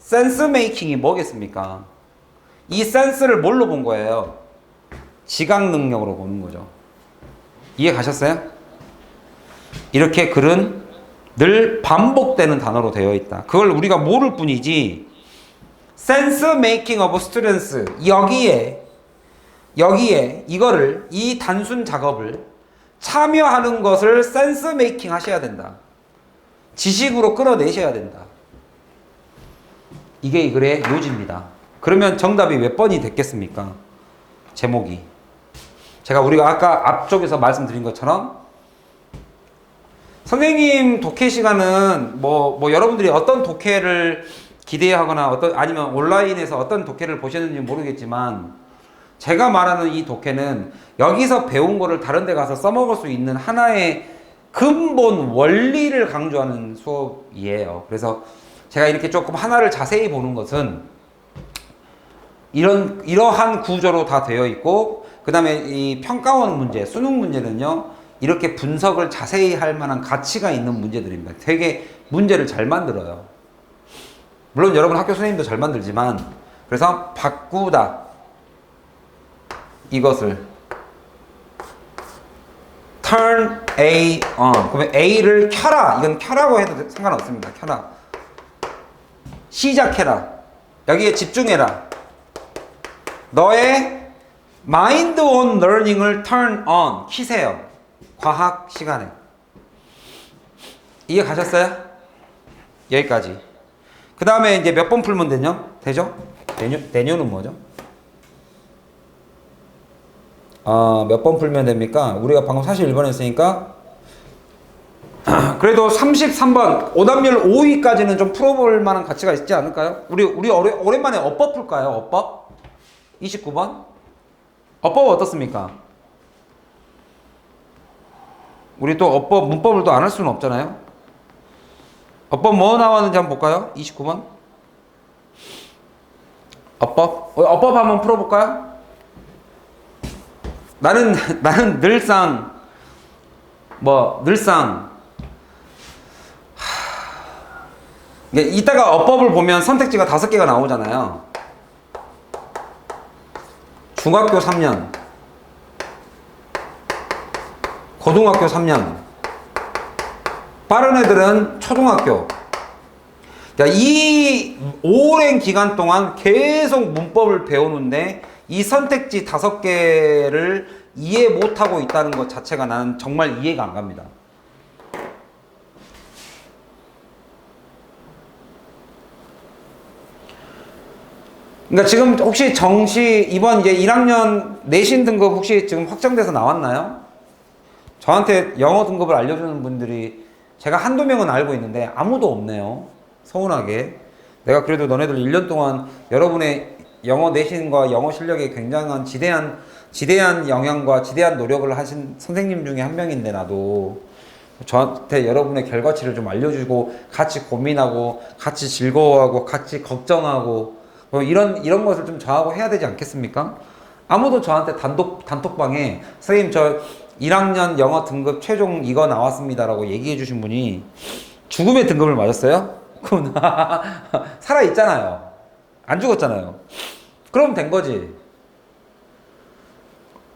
sense making이 뭐겠습니까? 이 sense를 뭘로 본 거예요? 지각 능력으로 보는 거죠. 이해 가셨어요? 이렇게 글은 늘 반복되는 단어로 되어 있다. 그걸 우리가 모를 뿐이지 sense making of students 여기에 이거를 이 단순 작업을 참여하는 것을 sense making 하셔야 된다. 지식으로 끌어내셔야 된다. 이게 이 글의 요지입니다. 그러면 정답이 몇 번이 됐겠습니까? 제목이. 우리가 아까 앞쪽에서 말씀드린 것처럼 선생님 독해 시간은 뭐 여러분들이 어떤 독해를 기대하거나 아니면 온라인에서 어떤 독해를 보셨는지 모르겠지만 제가 말하는 이 독해는 여기서 배운 거를 다른 데 가서 써먹을 수 있는 하나의 근본 원리를 강조하는 수업이에요. 그래서 제가 이렇게 조금 하나를 자세히 보는 것은 이러한 구조로 다 되어 있고 그 다음에 이 평가원 문제, 수능 문제는요 이렇게 분석을 자세히 할 만한 가치가 있는 문제들입니다. 되게 문제를 잘 만들어요. 물론 여러분 학교 선생님도 잘 만들지만 그래서 바꾸다 이것을 turn A on 그러면 A를 켜라 이건 켜라고 해도 상관없습니다. 켜라 시작해라 여기에 집중해라 너의 mind on learning을 turn on 키세요. 과학 시간에 이해 가셨어요? 여기까지. 그 다음에 이제 몇 번 풀면 되죠? 내년은 뭐죠? 몇 번 풀면 됩니까? 우리가 방금 41번 했으니까 그래도 33번 오답률 5위까지는 좀 풀어볼 만한 가치가 있지 않을까요? 우리 오랜만에 어법 풀까요? 어법? 29번? 어법 어떻습니까? 우리 또 어법 문법을 또 안 할 수는 없잖아요. 어법 뭐 나왔는지 한번 볼까요? 29번 어법 한번 풀어볼까요? 나는 늘상 이따가 어법을 보면 선택지가 5개가 나오잖아요. 중학교 3년 고등학교 3년 빠른 애들은 초등학교. 이 오랜 기간 동안 계속 문법을 배우는데 이 선택지 5개를 이해 못하고 있다는 것 자체가 나는 정말 이해가 안 갑니다. 그러니까 지금 혹시 이번 이제 1학년 내신 등급 혹시 지금 확정돼서 나왔나요? 저한테 영어 등급을 알려주는 분들이 제가 한두 명은 알고 있는데 아무도 없네요. 서운하게. 내가 그래도 너네들 1년 동안 여러분의 영어 내신과 영어 실력에 굉장한 지대한 영향과 지대한 노력을 하신 선생님 중에 한 명인데 나도 저한테 여러분의 결과치를 좀 알려주고 같이 고민하고 같이 즐거워하고 같이 걱정하고 이런 것을 좀 저하고 해야 되지 않겠습니까? 아무도 저한테 단톡방에 선생님 저 1학년 영어 등급 최종 이거 나왔습니다라고 얘기해 주신 분이 죽음의 등급을 맞았어요? 그럼 살아있잖아요. 안 죽었잖아요. 그럼 된 거지.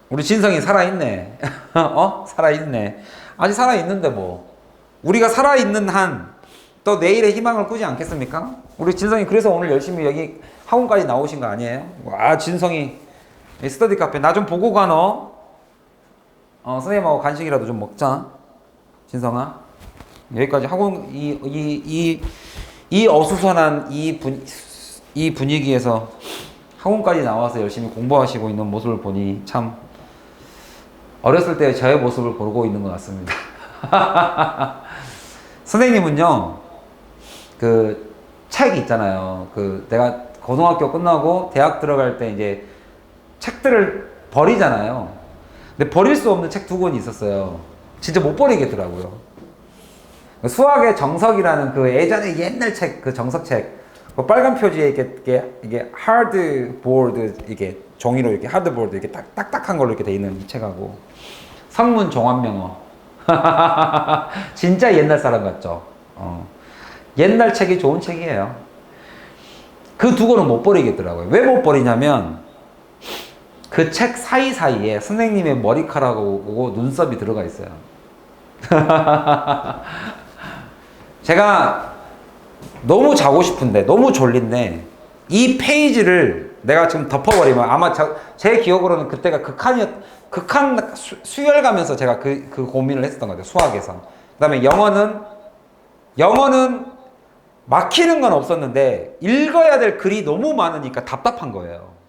우리 진성이 살아있네. 살아있네. 아직 살아있는데 뭐. 우리가 살아있는 한 또 내일의 희망을 꾸지 않겠습니까? 우리 진성이 그래서 오늘 열심히 여기 학원까지 나오신 거 아니에요? 와, 진성이 스터디 카페 나 좀 보고 가 너. 선생님하고 간식이라도 좀 먹자. 진성아. 여기까지 학원 이 어수선한 이 분위기에서 학원까지 나와서 열심히 공부하시고 있는 모습을 보니 참 어렸을 때 저의 모습을 보고 있는 것 같습니다. 선생님은요, 그 책 있잖아요. 내가 고등학교 끝나고 대학 들어갈 때 이제 책들을 버리잖아요. 근데 버릴 수 없는 책 두 권이 있었어요. 진짜 못 버리겠더라고요. 수학의 정석이라는 그 예전에 옛날 책, 그 정석책, 그 빨간 표지에 이게 하드보드, 이게 종이로 이렇게 하드보드 이렇게 딱딱한 걸로 이렇게 돼 있는 이 책하고 성문 종합명어. 진짜 옛날 사람 같죠? 옛날 책이 좋은 책이에요. 그 두 권은 못 버리겠더라고요. 왜 못 버리냐면 그 책 사이사이에 선생님의 머리카락하고 눈썹이 들어가 있어요. 제가 너무 자고 싶은데, 너무 졸린데, 이 페이지를 내가 지금 덮어버리면 아마 제 기억으로는 그때가 극한 수혈가면서 제가 그 고민을 했었던 것 같아요. 수학에서. 그 다음에 영어는 막히는 건 없었는데, 읽어야 될 글이 너무 많으니까 답답한 거예요.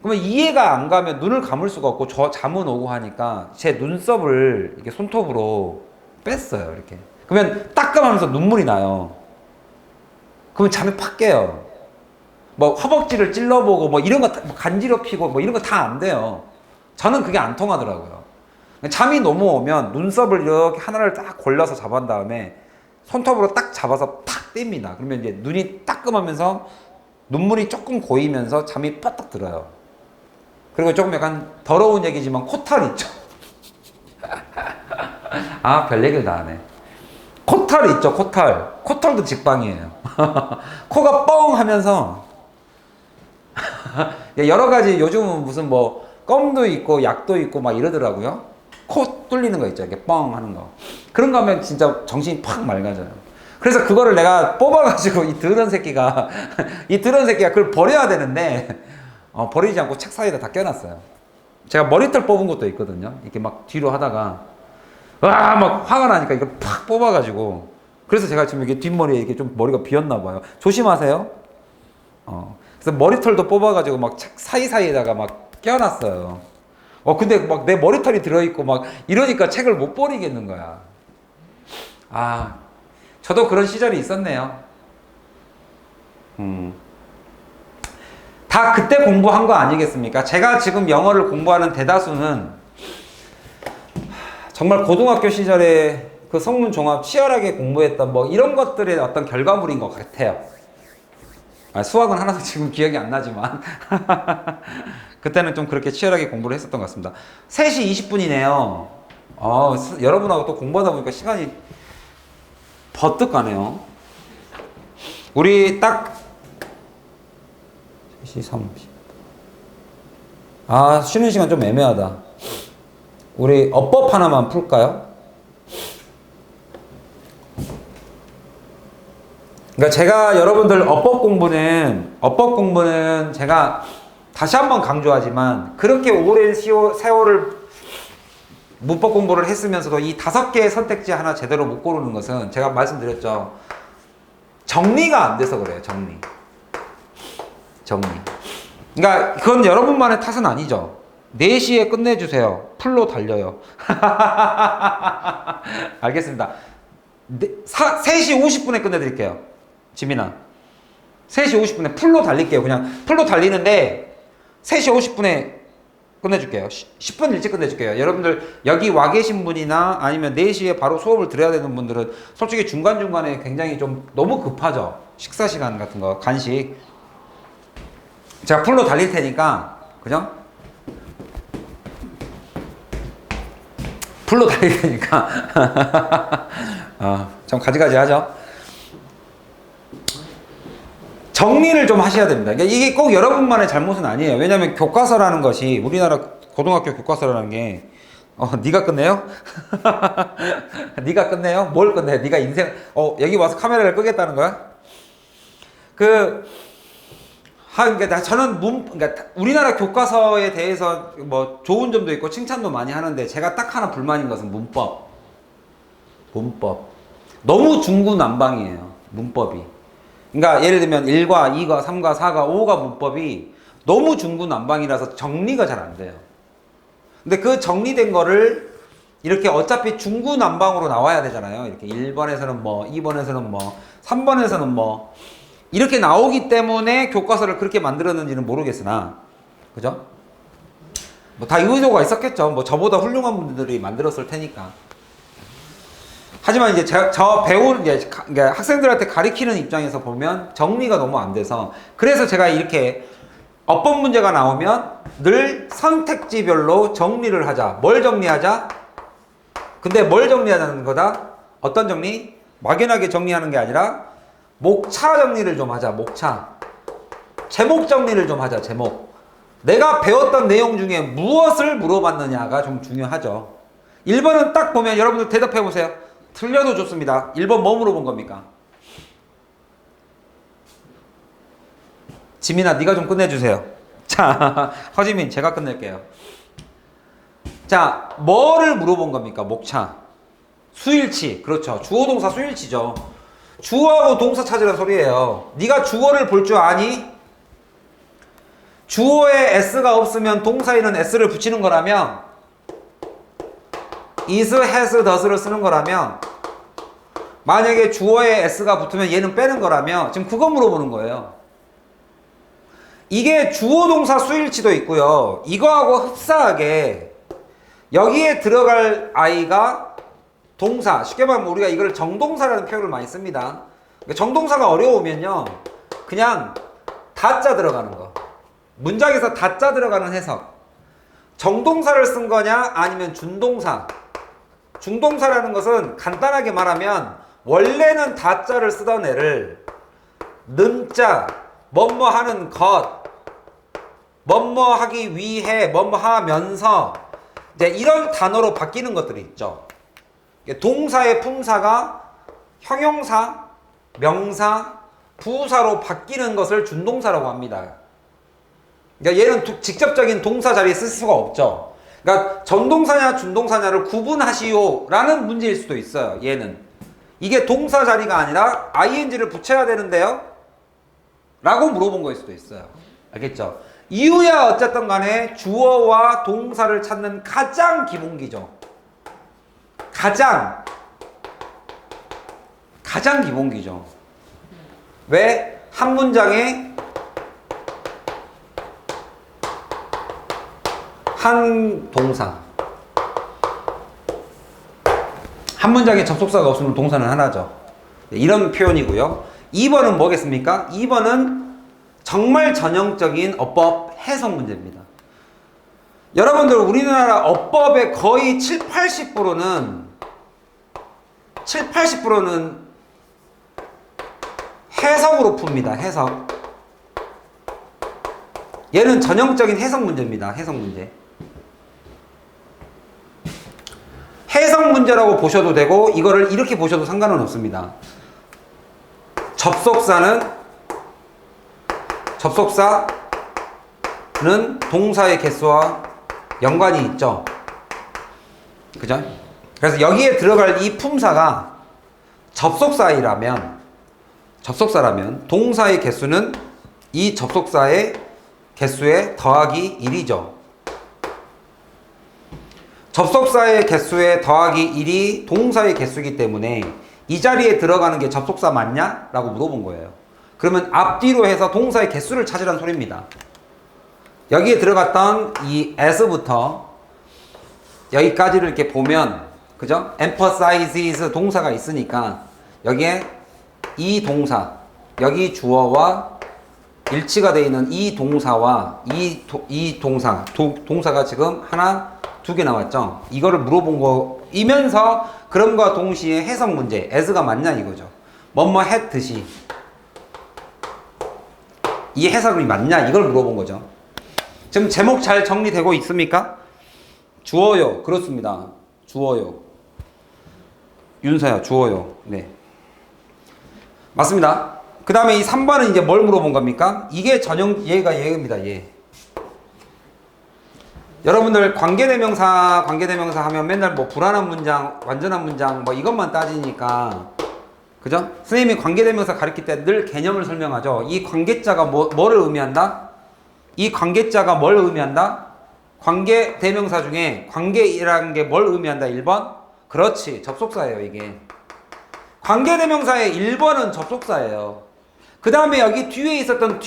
그러면 이해가 안 가면 눈을 감을 수가 없고, 잠은 오고 하니까 제 눈썹을 이렇게 손톱으로 뺐어요. 이렇게. 그러면 따끔하면서 눈물이 나요. 그러면 잠이 팍 깨요. 뭐 허벅지를 찔러보고 뭐 이런 거 간지럽히고 뭐 이런 거 다 안 돼요. 저는 그게 안 통하더라고요. 잠이 너무 오면 눈썹을 이렇게 하나를 딱 골라서 잡은 다음에 손톱으로 딱 잡아서 팍 뗍니다. 그러면 이제 눈이 따끔하면서 눈물이 조금 고이면서 잠이 뻗떡 들어요. 그리고 조금 약간 더러운 얘기지만 코털 있죠. 아, 별 얘기를 다 하네. 코털 있죠, 코털. 코털도 직방이에요. 코가 뻥 하면서 여러 가지 요즘은 무슨 뭐 껌도 있고 약도 있고 막 이러더라고요. 코 뚫리는 거 있죠, 이렇게 뻥 하는 거. 그런 거 하면 진짜 정신이 팍 맑아져요. 그래서 그거를 내가 뽑아가지고 이 더러운 새끼가 그걸 버려야 되는데 버리지 않고 책 사이에다 다 껴놨어요. 제가 머리털 뽑은 것도 있거든요. 이렇게 막 뒤로 하다가 막 화가 나니까 이걸 팍 뽑아가지고, 그래서 제가 지금 이게 뒷머리에 이렇게 좀 머리가 비었나 봐요. 조심하세요. 그래서 머리털도 뽑아가지고 막 책 사이사이에다가 막 껴놨어요. 근데 막 내 머리털이 들어있고 막 이러니까 책을 못 버리겠는 거야. 저도 그런 시절이 있었네요. 다 그때 공부한 거 아니겠습니까? 제가 지금 영어를 공부하는 대다수는 정말 고등학교 시절에 그 성문 종합 치열하게 공부했던 뭐 이런 것들의 어떤 결과물인 것 같아요. 수학은 하나도 지금 기억이 안 나지만 그때는 좀 그렇게 치열하게 공부를 했었던 것 같습니다. 3시 20분이네요. 여러분하고 또 공부하다 보니까 시간이 버뜩 가네요. 우리 딱 3시 30분. 쉬는 시간 좀 애매하다. 우리 어법 하나만 풀까요? 그러니까 제가 여러분들 어법 공부는 제가 다시 한번 강조하지만 그렇게 오랜 세월을 문법 공부를 했으면서도 이 5개의 선택지 하나 제대로 못 고르는 것은 제가 말씀드렸죠. 정리가 안 돼서 그래요. 정리. 그러니까 그건 여러분만의 탓은 아니죠. 4시에 끝내주세요. 풀로 달려요. 알겠습니다. 3시 50분에 끝내드릴게요. 지민아. 3시 50분에 풀로 달릴게요. 그냥 풀로 달리는데 3시 50분에 끝내줄게요. 10분 일찍 끝내줄게요. 여러분들 여기 와 계신 분이나 아니면 4시에 바로 수업을 들어야 되는 분들은 솔직히 중간중간에 굉장히 좀 너무 급하죠. 식사 시간 같은 거, 간식. 제가 풀로 달릴 테니까, 그죠? 풀로 달릴 테니까 좀 가지가지 하죠. 정리를 좀 하셔야 됩니다. 그러니까 이게 꼭 여러분만의 잘못은 아니에요. 왜냐하면 교과서라는 것이, 우리나라 고등학교 교과서라는 게 네가 끝내요? 네가 끝내요? 뭘 끝내? 네가 인생 여기 와서 카메라를 끄겠다는 거야? 그러니까 저는 그러니까 우리나라 교과서에 대해서 뭐 좋은 점도 있고 칭찬도 많이 하는데 제가 딱 하나 불만인 것은 문법. 너무 중구난방이에요. 문법이. 그러니까 예를 들면 1과 2과 3과 4과 5가 문법이 너무 중구난방이라서 정리가 잘 안 돼요. 근데 그 정리된 거를 이렇게 어차피 중구난방으로 나와야 되잖아요. 이렇게 1번에서는 뭐, 2번에서는 뭐, 3번에서는 뭐 이렇게 나오기 때문에 교과서를 그렇게 만들었는지는 모르겠으나, 그죠? 뭐 다 의도가 있었겠죠. 뭐 저보다 훌륭한 분들이 만들었을 테니까. 하지만 이제 저 배울 이제 학생들한테 가르치는 입장에서 보면 정리가 너무 안 돼서, 그래서 제가 이렇게 어법 문제가 나오면 늘 선택지별로 정리를 하자. 뭘 정리하자? 근데 뭘 정리하자는 거다? 어떤 정리? 막연하게 정리하는 게 아니라 목차 정리를 좀 하자. 목차. 제목 정리를 좀 하자. 제목. 내가 배웠던 내용 중에 무엇을 물어봤느냐가 좀 중요하죠. 1번은 딱 보면 여러분들 대답해 보세요. 틀려도 좋습니다. 1번 뭐 물어본 겁니까? 지민아, 네가 좀 끝내주세요. 자, 허지민, 제가 끝낼게요. 자, 뭐를 물어본 겁니까? 목차. 수일치. 그렇죠. 주어 동사 수일치죠. 주어하고 동사 찾으란 소리예요. 네가 주어를 볼 줄 아니? 주어에 s가 없으면 동사에는 s를 붙이는 거라면, is, has, does를 쓰는 거라면, 만약에 주어에 s가 붙으면 얘는 빼는 거라면, 지금 그거 물어보는 거예요. 이게 주어 동사 수일치도 있고요. 이거하고 흡사하게 여기에 들어갈 아이가 동사, 쉽게 말하면 우리가 이걸 정동사라는 표현을 많이 씁니다. 정동사가 어려우면요, 그냥 다자 들어가는 거, 문장에서 다자 들어가는 해석. 정동사를 쓴 거냐 아니면 준동사. 중동사라는 것은 간단하게 말하면 원래는 다자를 쓰던 애를 는자, 뭐뭐 하는 것, 뭐뭐 하기 위해, 뭐뭐 하면서, 이제 이런 단어로 바뀌는 것들이 있죠. 동사의 품사가 형용사, 명사, 부사로 바뀌는 것을 준동사라고 합니다. 그러니까 얘는 직접적인 동사 자리에 쓸 수가 없죠. 그러니까 전동사냐 준동사냐를 구분하시오라는 문제일 수도 있어요. 얘는 이게 동사 자리가 아니라 ing를 붙여야 되는데요 라고 물어본 거일 수도 있어요. 알겠죠? 이유야 어쨌든 간에 주어와 동사를 찾는 가장 기본기죠. 가장 기본기죠. 왜? 한 문장에 한 동사, 한 문장에 접속사가 없으면 동사는 하나죠. 이런 표현이고요. 2번은 뭐겠습니까? 2번은 정말 전형적인 어법 해석 문제입니다. 여러분들 우리나라 어법의 거의 70-80%는 해석으로 풉니다. 해석. 얘는 전형적인 해석 문제입니다. 해석 문제. 해석 문제라고 보셔도 되고 이거를 이렇게 보셔도 상관은 없습니다. 접속사는 동사의 개수와 연관이 있죠. 그죠? 그래서 여기에 들어갈 이 품사가 접속사라면 동사의 개수는 이 접속사의 개수에 더하기 1이죠. 접속사의 개수에 더하기 1이 동사의 개수이기 때문에 이 자리에 들어가는 게 접속사 맞냐? 라고 물어본 거예요. 그러면 앞뒤로 해서 동사의 개수를 찾으란 소리입니다. 여기에 들어갔던 이 as부터 여기까지를 이렇게 보면, 그죠? emphasizes 동사가 있으니까 여기에 이 동사, 여기 주어와 일치가 되어 있는 이 동사와 이 동사가 지금 하나, 두 개 나왔죠? 이거를 물어본 거이면서 그럼과 동시에 해석 문제, as가 맞냐 이거죠. 뭐뭐 했듯이 이 해석이 맞냐 이걸 물어본 거죠. 지금 제목 잘 정리되고 있습니까? 주어요. 그렇습니다. 주어요. 윤서야, 주어요. 네. 맞습니다. 그 다음에 이 3번은 이제 뭘 물어본 겁니까? 이게 얘입니다. 얘. 여러분들 관계대명사 하면 맨날 뭐 불완한 문장, 완전한 문장 뭐 이것만 따지니까, 그죠? 선생님이 관계대명사 가르칠 때 늘 개념을 설명하죠. 이 관계자가 뭐를 의미한다? 이 관계자가 뭘 의미한다? 관계대명사 중에 관계이라는 게 뭘 의미한다? 1번? 그렇지, 접속사예요. 이게 관계대명사의 1번은 접속사예요. 그 다음에 여기 뒤에 있었던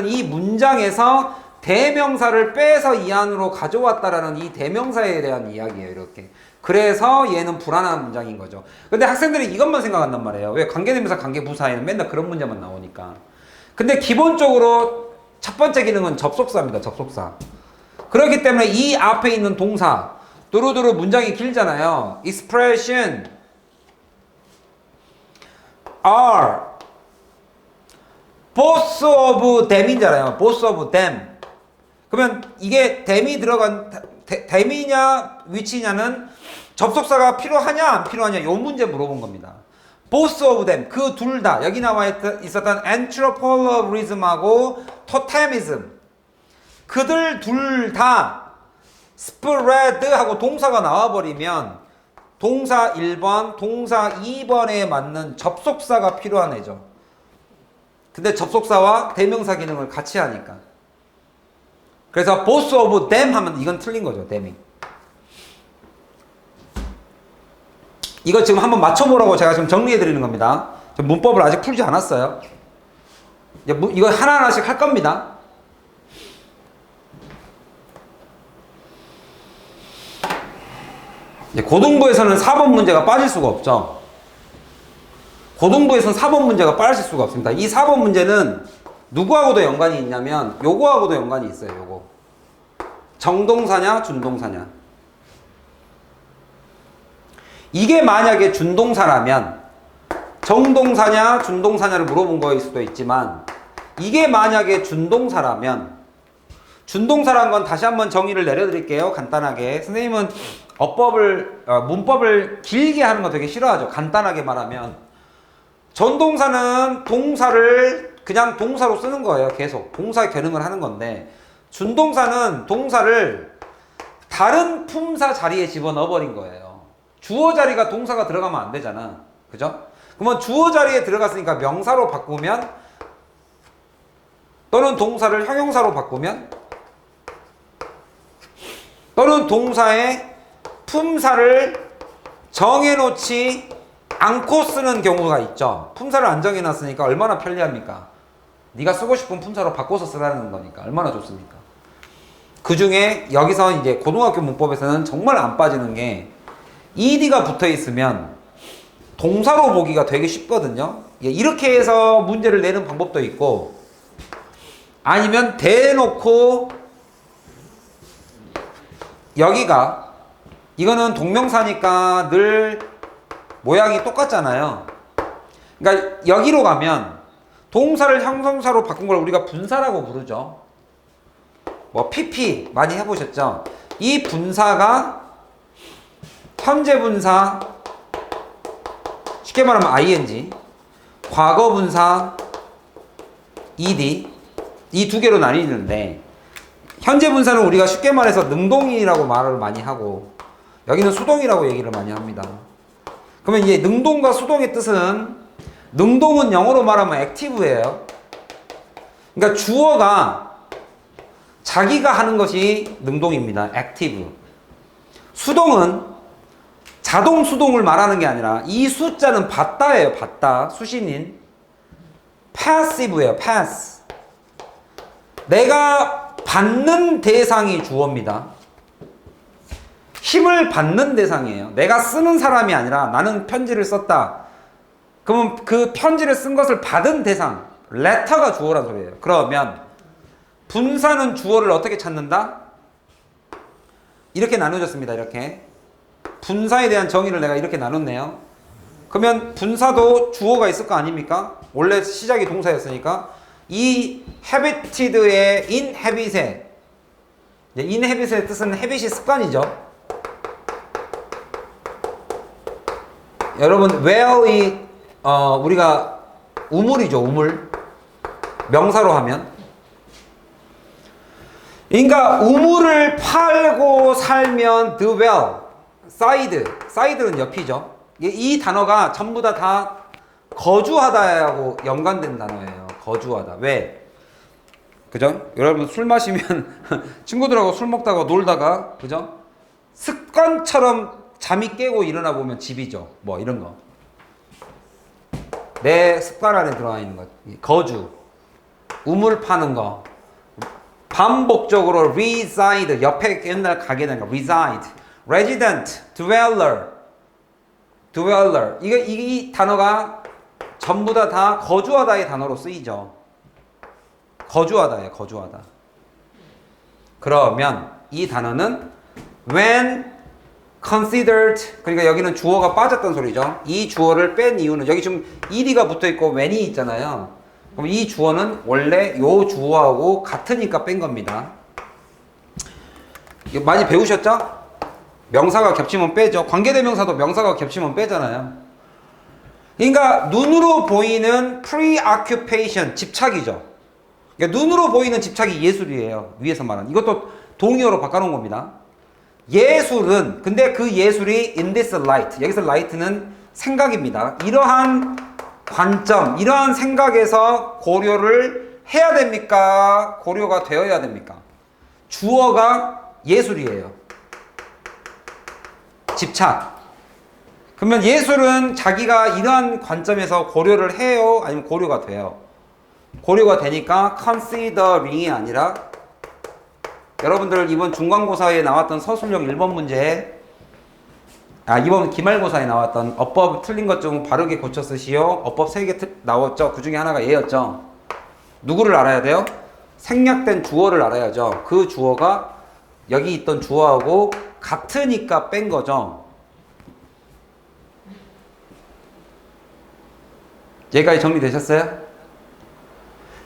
이 문장에서 대명사를 빼서 이 안으로 가져왔다라는 이 대명사에 대한 이야기예요. 이렇게. 그래서 얘는 불안한 문장인 거죠. 근데 학생들이 이것만 생각한단 말이에요. 왜? 관계대명사, 관계부사에는 맨날 그런 문제만 나오니까. 근데 기본적으로 첫 번째 기능은 접속사입니다. 접속사. 그렇기 때문에 이 앞에 있는 동사 두루두루 문장이 길잖아요. expression are both of them이잖아요. both of them. 그러면 이게 them이 들어간 them이냐 which냐는 접속사가 필요하냐 안 필요하냐 요 문제 물어본 겁니다. both of them 그 둘 다 여기 나와 있었던 anthropomorphism하고 totemism 그들 둘 다 spread 하고 동사가 나와버리면 동사 1번, 동사 2번에 맞는 접속사가 필요한 애죠. 근데 접속사와 대명사 기능을 같이 하니까. 그래서 both of them 하면 이건 틀린 거죠. them이. 이거 지금 한번 맞춰보라고 제가 지금 정리해 드리는 겁니다. 문법을 아직 풀지 않았어요. 이거 하나하나씩 할 겁니다. 고등부에서는 4번 문제가 빠질 수가 없죠. 고등부에서는 4번 문제가 빠질 수가 없습니다. 이 4번 문제는 누구하고도 연관이 있냐면 요거하고도 연관이 있어요. 요거. 정동사냐 준동사냐. 이게 만약에 준동사라면 정동사냐 준동사냐를 물어본 거일 수도 있지만 이게 만약에 준동사라면 준동사란 건 다시 한번 정의를 내려드릴게요. 간단하게. 선생님은 문법을 길게 하는 거 되게 싫어하죠. 간단하게 말하면 전동사는 동사를 그냥 동사로 쓰는 거예요. 계속 동사 겨능을 하는 건데 준동사는 동사를 다른 품사 자리에 집어넣어 버린 거예요. 주어 자리가 동사가 들어가면 안 되잖아. 그죠? 그러면 주어 자리에 들어갔으니까 명사로 바꾸면 또는 동사를 형용사로 바꾸면 또는 동사의 품사를 정해놓지 않고 쓰는 경우가 있죠. 품사를 안 정해놨으니까 얼마나 편리합니까? 네가 쓰고 싶은 품사로 바꿔서 쓰라는 거니까 얼마나 좋습니까? 그 중에 여기서 이제 고등학교 문법에서는 정말 안 빠지는 게 ed가 붙어 있으면 동사로 보기가 되게 쉽거든요. 이렇게 해서 문제를 내는 방법도 있고 아니면 대놓고 여기가 이거는 동명사니까 늘 모양이 똑같잖아요. 그러니까 여기로 가면 동사를 형용사로 바꾼 걸 우리가 분사라고 부르죠. 뭐 PP 많이 해보셨죠? 이 분사가 현재 분사 쉽게 말하면 ing 과거 분사 ed 이 두 개로 나뉘는데 현재 분사는 우리가 쉽게 말해서 능동이라고 말을 많이 하고 여기는 수동이라고 얘기를 많이 합니다. 그러면 이제 능동과 수동의 뜻은 능동은 영어로 말하면 액티브예요. 그러니까 주어가 자기가 하는 것이 능동입니다. 액티브. 수동은 자동 수동을 말하는 게 아니라 이 숫자는 받다예요. 받다. 수신인. passive예요. pass. 내가 받는 대상이 주어입니다. 힘을 받는 대상이에요. 내가 쓰는 사람이 아니라 나는 편지를 썼다. 그러면 그 편지를 쓴 것을 받은 대상, letter가 주어란 소리예요. 그러면 분사는 주어를 어떻게 찾는다? 이렇게 나누어졌습니다. 이렇게. 분사에 대한 정의를 내가 이렇게 나눴네요. 그러면 분사도 주어가 있을 거 아닙니까? 원래 시작이 동사였으니까 이 habited의 inhabit의 inhabit의 뜻은 habit이 습관이죠. 여러분 where이 우리가 우물이죠. 우물. 명사로 하면 그러니까 우물을 팔고 살면 the well side는 옆이죠. 이 단어가 전부 다 거주하다하고 연관된 단어예요. 거주하다. 왜? 그죠? 여러분 술 마시면 친구들하고 술 먹다가 놀다가 그죠? 습관처럼 잠이 깨고 일어나 보면 집이죠. 뭐 이런 거. 내 습관 안에 들어가 있는 것. 거주. 우물 파는 거. 반복적으로 reside, 옆에 옛날 가게 되는 거, reside, resident, dweller. 이 단어가 전부 다 거주하다의 단어로 쓰이죠. 거주하다예요, 거주하다. 그러면 이 단어는 when considered, 그러니까 여기는 주어가 빠졌던 소리죠. 이 주어를 뺀 이유는 여기 지금 ed가 붙어 있고 when이 있잖아요. 그럼 이 주어는 원래 요 주어하고 같으니까 뺀 겁니다. 이거 많이 배우셨죠? 명사가 겹치면 빼죠. 관계대명사도 명사가 겹치면 빼잖아요. 그러니까 눈으로 보이는 preoccupation, 집착이죠. 그러니까 눈으로 보이는 집착이 예술이에요. 위에서 말하는. 이것도 동의어로 바꿔놓은 겁니다. 예술은, 근데 그 예술이 in this light, 여기서 light는 생각입니다. 이러한 관점, 이러한 생각에서 고려를 해야 됩니까? 고려가 되어야 됩니까? 주어가 예술이에요. 집착. 그러면 예술은 자기가 이러한 관점에서 고려를 해요? 아니면 고려가 돼요? 고려가 되니까 considering이 아니라 여러분들 이번 중간고사에 나왔던 서술형 1번 문제, 이번 기말고사에 나왔던 어법 틀린 것 좀 바르게 고쳐 쓰시오. 어법 3개 나왔죠. 그 중에 하나가 얘였죠. 누구를 알아야 돼요? 생략된 주어를 알아야죠. 그 주어가 여기 있던 주어하고 같으니까 뺀 거죠. 여기까지 정리되셨어요?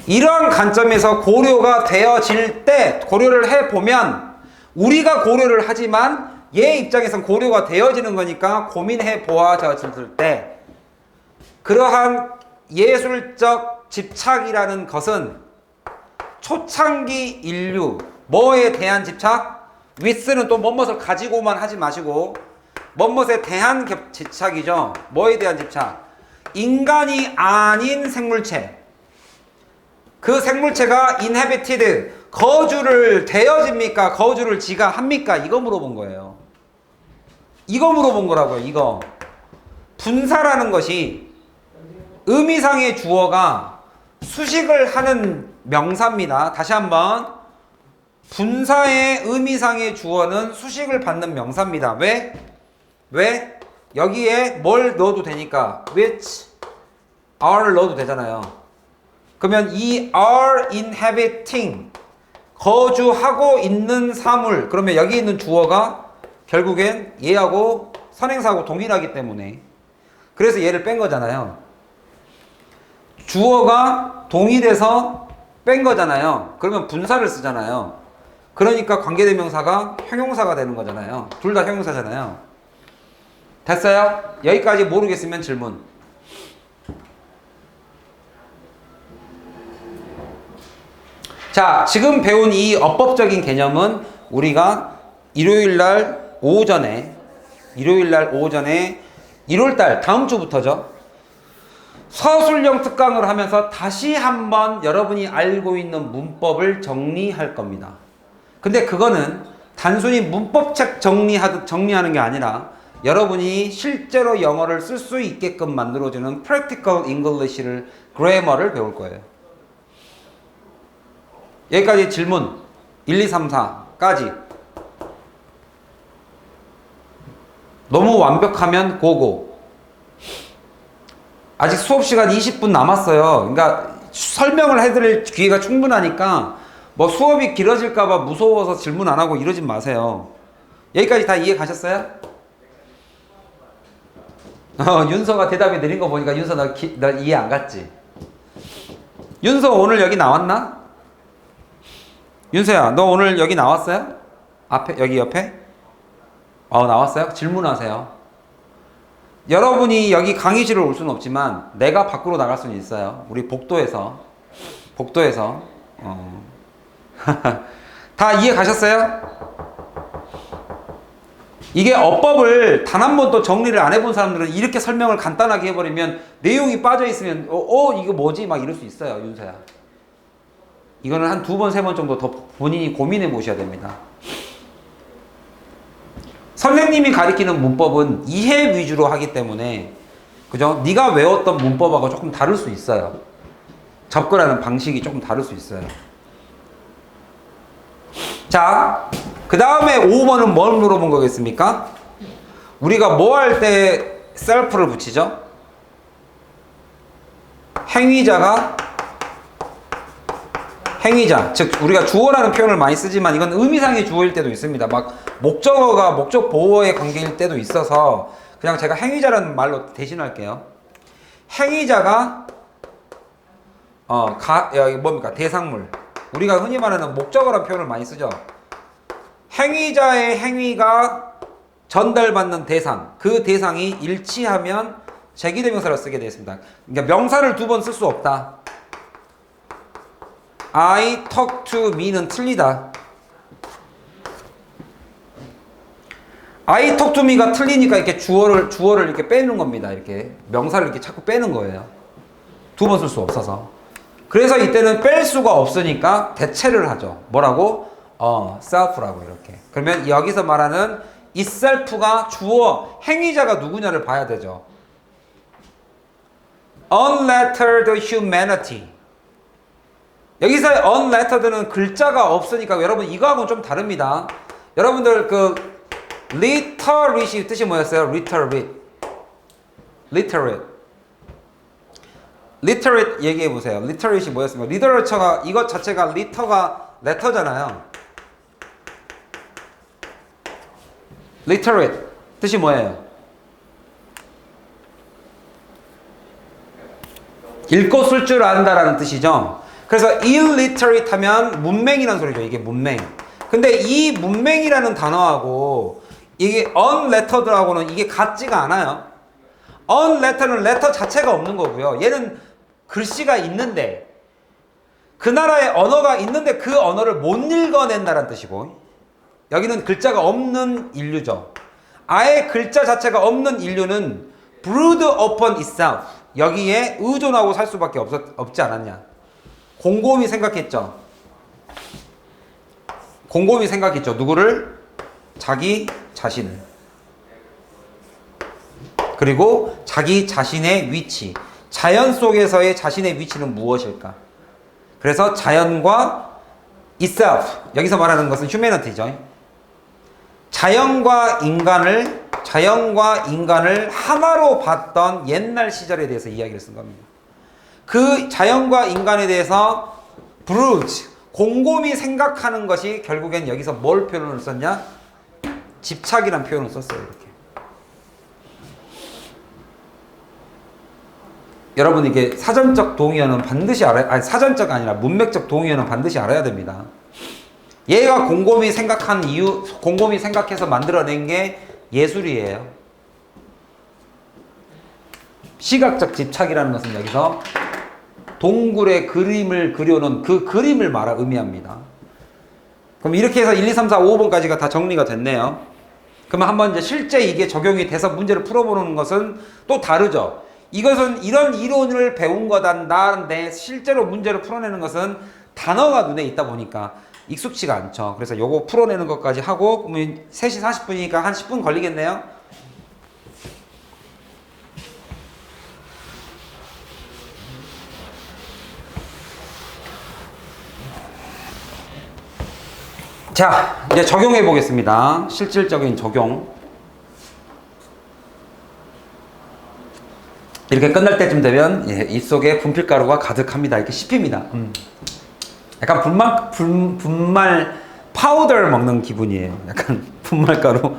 이러한 관점에서 고려가 되어질 때 고려를 해보면 우리가 고려를 하지만 얘 입장에선 고려가 되어지는 거니까 고민해 보아졌을 때 그러한 예술적 집착이라는 것은 초창기 인류 뭐에 대한 집착? with는 또 뭐뭇을 가지고만 하지 마시고 뭐뭇에 대한 집착이죠. 뭐에 대한 집착? 인간이 아닌 생물체, 그 생물체가 inhabited, 거주를 되어집니까? 거주를 지가 합니까? 이거 물어본 거예요. 이거 물어본 거라고요. 이거. 분사라는 것이 의미상의 주어가 수식을 하는 명사입니다. 다시 한번. 분사의 의미상의 주어는 수식을 받는 명사입니다. 왜? 여기에 뭘 넣어도 되니까 which, are 넣어도 되잖아요. 그러면 이 are inhabiting, 거주하고 있는 사물, 그러면 여기 있는 주어가 결국엔 얘하고 선행사하고 동일하기 때문에 그래서 얘를 뺀 거잖아요. 주어가 동일해서 뺀 거잖아요. 그러면 분사를 쓰잖아요. 그러니까 관계대명사가 형용사가 되는 거잖아요. 둘 다 형용사잖아요. 됐어요? 여기까지 모르겠으면 질문. 자, 지금 배운 이 어법적인 개념은 우리가 일요일날 오전에 1월달 다음 주부터죠. 서술형 특강을 하면서 다시 한번 여러분이 알고 있는 문법을 정리할 겁니다. 근데 그거는 단순히 문법책 정리하는 게 아니라 여러분이 실제로 영어를 쓸 수 있게끔 만들어주는 practical English를 grammar를 배울 거예요. 여기까지 질문 1, 2, 3, 4까지 너무 완벽하면 고고. 아직 수업 시간 20분 남았어요. 그러니까 설명을 해드릴 기회가 충분하니까 뭐 수업이 길어질까봐 무서워서 질문 안 하고 이러진 마세요. 여기까지 다 이해 가셨어요? 윤서가 대답이 느린 거 보니까 윤서 너 이해 안 갔지? 윤서 오늘 여기 나왔나? 윤서야, 너 오늘 여기 나왔어요? 앞에, 여기 옆에? 나왔어요? 질문하세요. 여러분이 여기 강의실을 올 수는 없지만 내가 밖으로 나갈 수는 있어요. 우리 복도에서 다 이해 가셨어요? 이게 어법을 단 한 번도 정리를 안 해본 사람들은 이렇게 설명을 간단하게 해버리면 내용이 빠져있으면 이거 뭐지? 막 이럴 수 있어요. 윤서야, 이거는 한 2번, 3번 정도 더 본인이 고민해 보셔야 됩니다. 선생님이 가리키는 문법은 이해 위주로 하기 때문에, 그죠? 네가 외웠던 문법하고 조금 다를 수 있어요. 접근하는 방식이 조금 다를 수 있어요. 자, 그 다음에 5번은 뭘 물어본 거겠습니까? 우리가 뭐 할 때 self를 붙이죠? 행위자, 즉 우리가 주어라는 표현을 많이 쓰지만 이건 의미상의 주어일 때도 있습니다. 막 목적어가 목적 보어의 관계일 때도 있어서 그냥 제가 행위자라는 말로 대신할게요. 행위자가 여기 뭡니까? 대상물. 우리가 흔히 말하는 목적어라는 표현을 많이 쓰죠. 행위자의 행위가 전달받는 대상, 그 대상이 일치하면 제기대명사를 쓰게 되었습니다. 그러니까 명사를 두 번 쓸 수 없다. I talk to me는 틀리다. I talk to me가 틀리니까 이렇게 주어를 이렇게 빼는 겁니다. 이렇게 명사를 이렇게 자꾸 빼는 거예요. 두 번 쓸 수 없어서. 그래서 이때는 뺄 수가 없으니까 대체를 하죠. 뭐라고? self라고 이렇게. 그러면 여기서 말하는 이 self가 주어, 행위자가 누구냐를 봐야 되죠. unlettered humanity. 여기서 unlettered는 글자가 없으니까 여러분 이거하고는 좀 다릅니다. 여러분들 그 literacy 뜻이 뭐였어요? literate 얘기해 보세요. literacy 뭐였습니까? literature가 이것 자체가 letter잖아요. literate 뜻이 뭐예요? 읽고 쓸 줄 안다라는 뜻이죠. 그래서 illiterate 하면 문맹이라는 소리죠. 이게 문맹. 근데 이 문맹이라는 단어하고 이게 unlettered하고는 이게 같지가 않아요. unlettered는 letter 자체가 없는 거고요. 얘는 글씨가 있는데 그 나라의 언어가 있는데 그 언어를 못 읽어낸다는 뜻이고, 여기는 글자가 없는 인류죠. 아예 글자 자체가 없는 인류는 brood upon itself, 여기에 의존하고 살 수밖에 없지 않았냐. 곰곰이 생각했죠. 누구를? 자기 자신을. 그리고 자기 자신의 위치. 자연 속에서의 자신의 위치는 무엇일까? 그래서 자연과 itself, 여기서 말하는 것은 humanity죠. 자연과 인간을 하나로 봤던 옛날 시절에 대해서 이야기를 쓴 겁니다. 그 자연과 인간에 대해서 brood, 곰곰이 생각하는 것이 결국엔 여기서 뭘 표현을 썼냐? 집착이라는 표현을 썼어요. 이렇게. 여러분 이게 사전적 동의어는 반드시 사전적 아니라 문맥적 동의어는 반드시 알아야 됩니다. 얘가 곰곰이 생각한 이유, 곰곰이 생각해서 만들어낸 게 예술이에요. 시각적 집착이라는 것은 여기서 동굴의 그림을 그려놓은 그 그림을 의미합니다. 그럼 이렇게 해서 1, 2, 3, 4, 5번까지가 다 정리가 됐네요. 그러면 한번 이제 실제 이게 적용이 돼서 문제를 풀어보는 것은 또 다르죠. 이것은 이런 이론을 배운 거단데 실제로 문제를 풀어내는 것은 단어가 눈에 있다 보니까 익숙치가 않죠. 그래서 요거 풀어내는 것까지 하고 그러면 3시 40분이니까 한 10분 걸리겠네요. 자, 이제 적용해 보겠습니다. 실질적인 적용. 이렇게 끝날 때쯤 되면 입속에 분필가루가 가득합니다. 이렇게 씹힙니다. 약간 분말 파우더를 먹는 기분이에요. 약간 분말가루.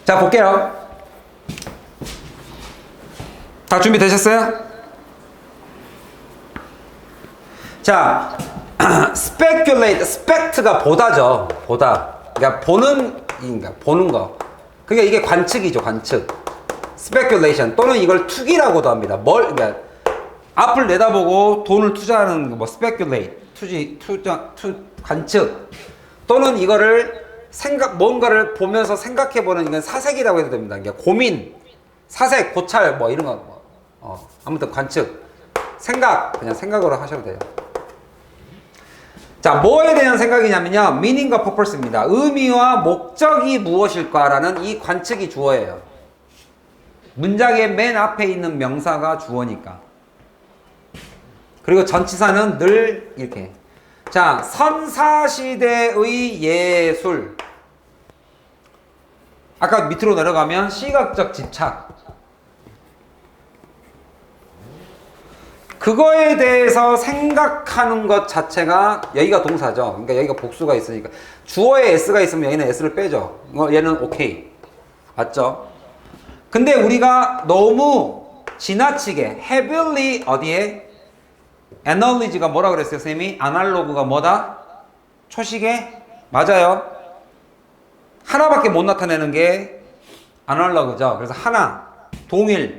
자, 볼게요. 다 준비되셨어요? 자, speculate, spect가 보다죠. 보다. 그러니까 보는 거. 그러니까 이게 관측이죠, 관측. speculation 또는 이걸 투기라고도 합니다. 그러니까 앞을 내다보고 돈을 투자하는 거, speculate, 관측. 또는 이거를 뭔가를 보면서 생각해보는 이건 사색이라고 해도 됩니다. 그러니까 고민, 사색, 고찰, 이런 거. 아무튼 관측. 그냥 생각으로 하셔도 돼요. 자, 뭐에 대한 생각이냐면요. meaning과 purpose입니다. 의미와 목적이 무엇일까라는 이 관측이 주어예요. 문장의 맨 앞에 있는 명사가 주어니까. 그리고 전치사는 늘 이렇게. 자, 선사시대의 예술. 아까 밑으로 내려가면 시각적 집착. 그거에 대해서 생각하는 것 자체가 여기가 동사죠. 그러니까 여기가 복수가 있으니까 주어에 s가 있으면 여기는 s를 빼죠. 얘는 오케이. 맞죠? 근데 우리가 너무 지나치게 heavily 어디에 analogy가 뭐라 그랬어요, 선생님이? 아날로그가 뭐다? 초시계? 맞아요. 하나밖에 못 나타내는 게 아날로그죠. 그래서 하나, 동일,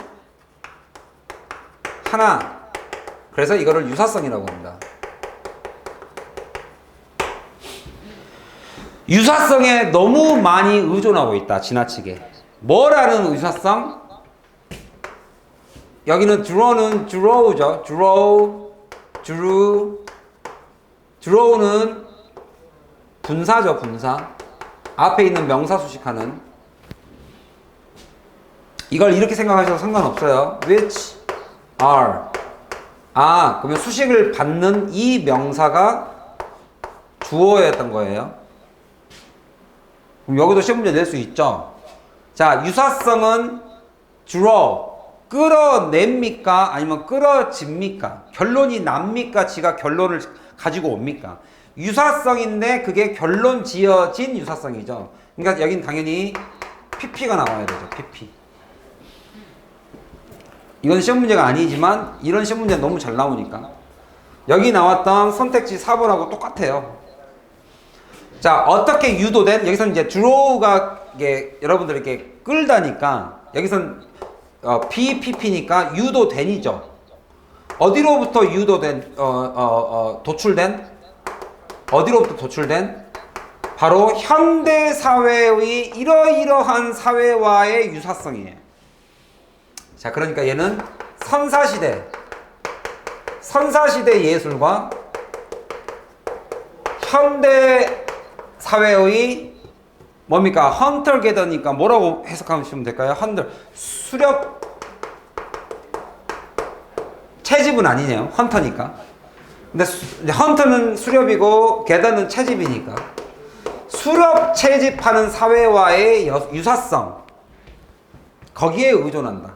하나. 그래서 이거를 유사성이라고 합니다. 유사성에 너무 많이 의존하고 있다, 지나치게. 뭐라는 유사성? 여기는 draw는 draw죠. draw는 분사죠, 분사. 앞에 있는 명사 수식하는. 이걸 이렇게 생각하셔도 상관없어요. which are. 아, 그러면 수식을 받는 이 명사가 주어였던 거예요. 그럼 여기도 시험 문제 낼 수 있죠. 자, 유사성은 draw, 끌어냅니까? 아니면 끌어집니까? 결론이 납니까? 지가 결론을 가지고 옵니까? 유사성인데 그게 결론 지어진 유사성이죠. 그러니까 여긴 당연히 PP가 나와야 되죠. PP. 이건 시험 문제가 아니지만 이런 시험 문제 너무 잘 나오니까. 여기 나왔던 선택지 4번하고 똑같아요. 자, 어떻게 유도된? 여기서는 이제 draw가 여러분들 이렇게 끌다니까 여기선 BPP니까 유도된이죠. 어디로부터 유도된? 도출된? 어디로부터 도출된? 바로 현대 사회의 이러이러한 사회와의 유사성이에요. 자, 그러니까 얘는 선사시대 예술과 현대 사회의 뭡니까? 헌터 게더니까 뭐라고 해석하시면 될까요? 헌터, 수렵 채집은 아니네요. 헌터니까. 근데 헌터는 수렵이고 게더는 채집이니까 수렵 채집하는 사회와의 유사성, 거기에 의존한다.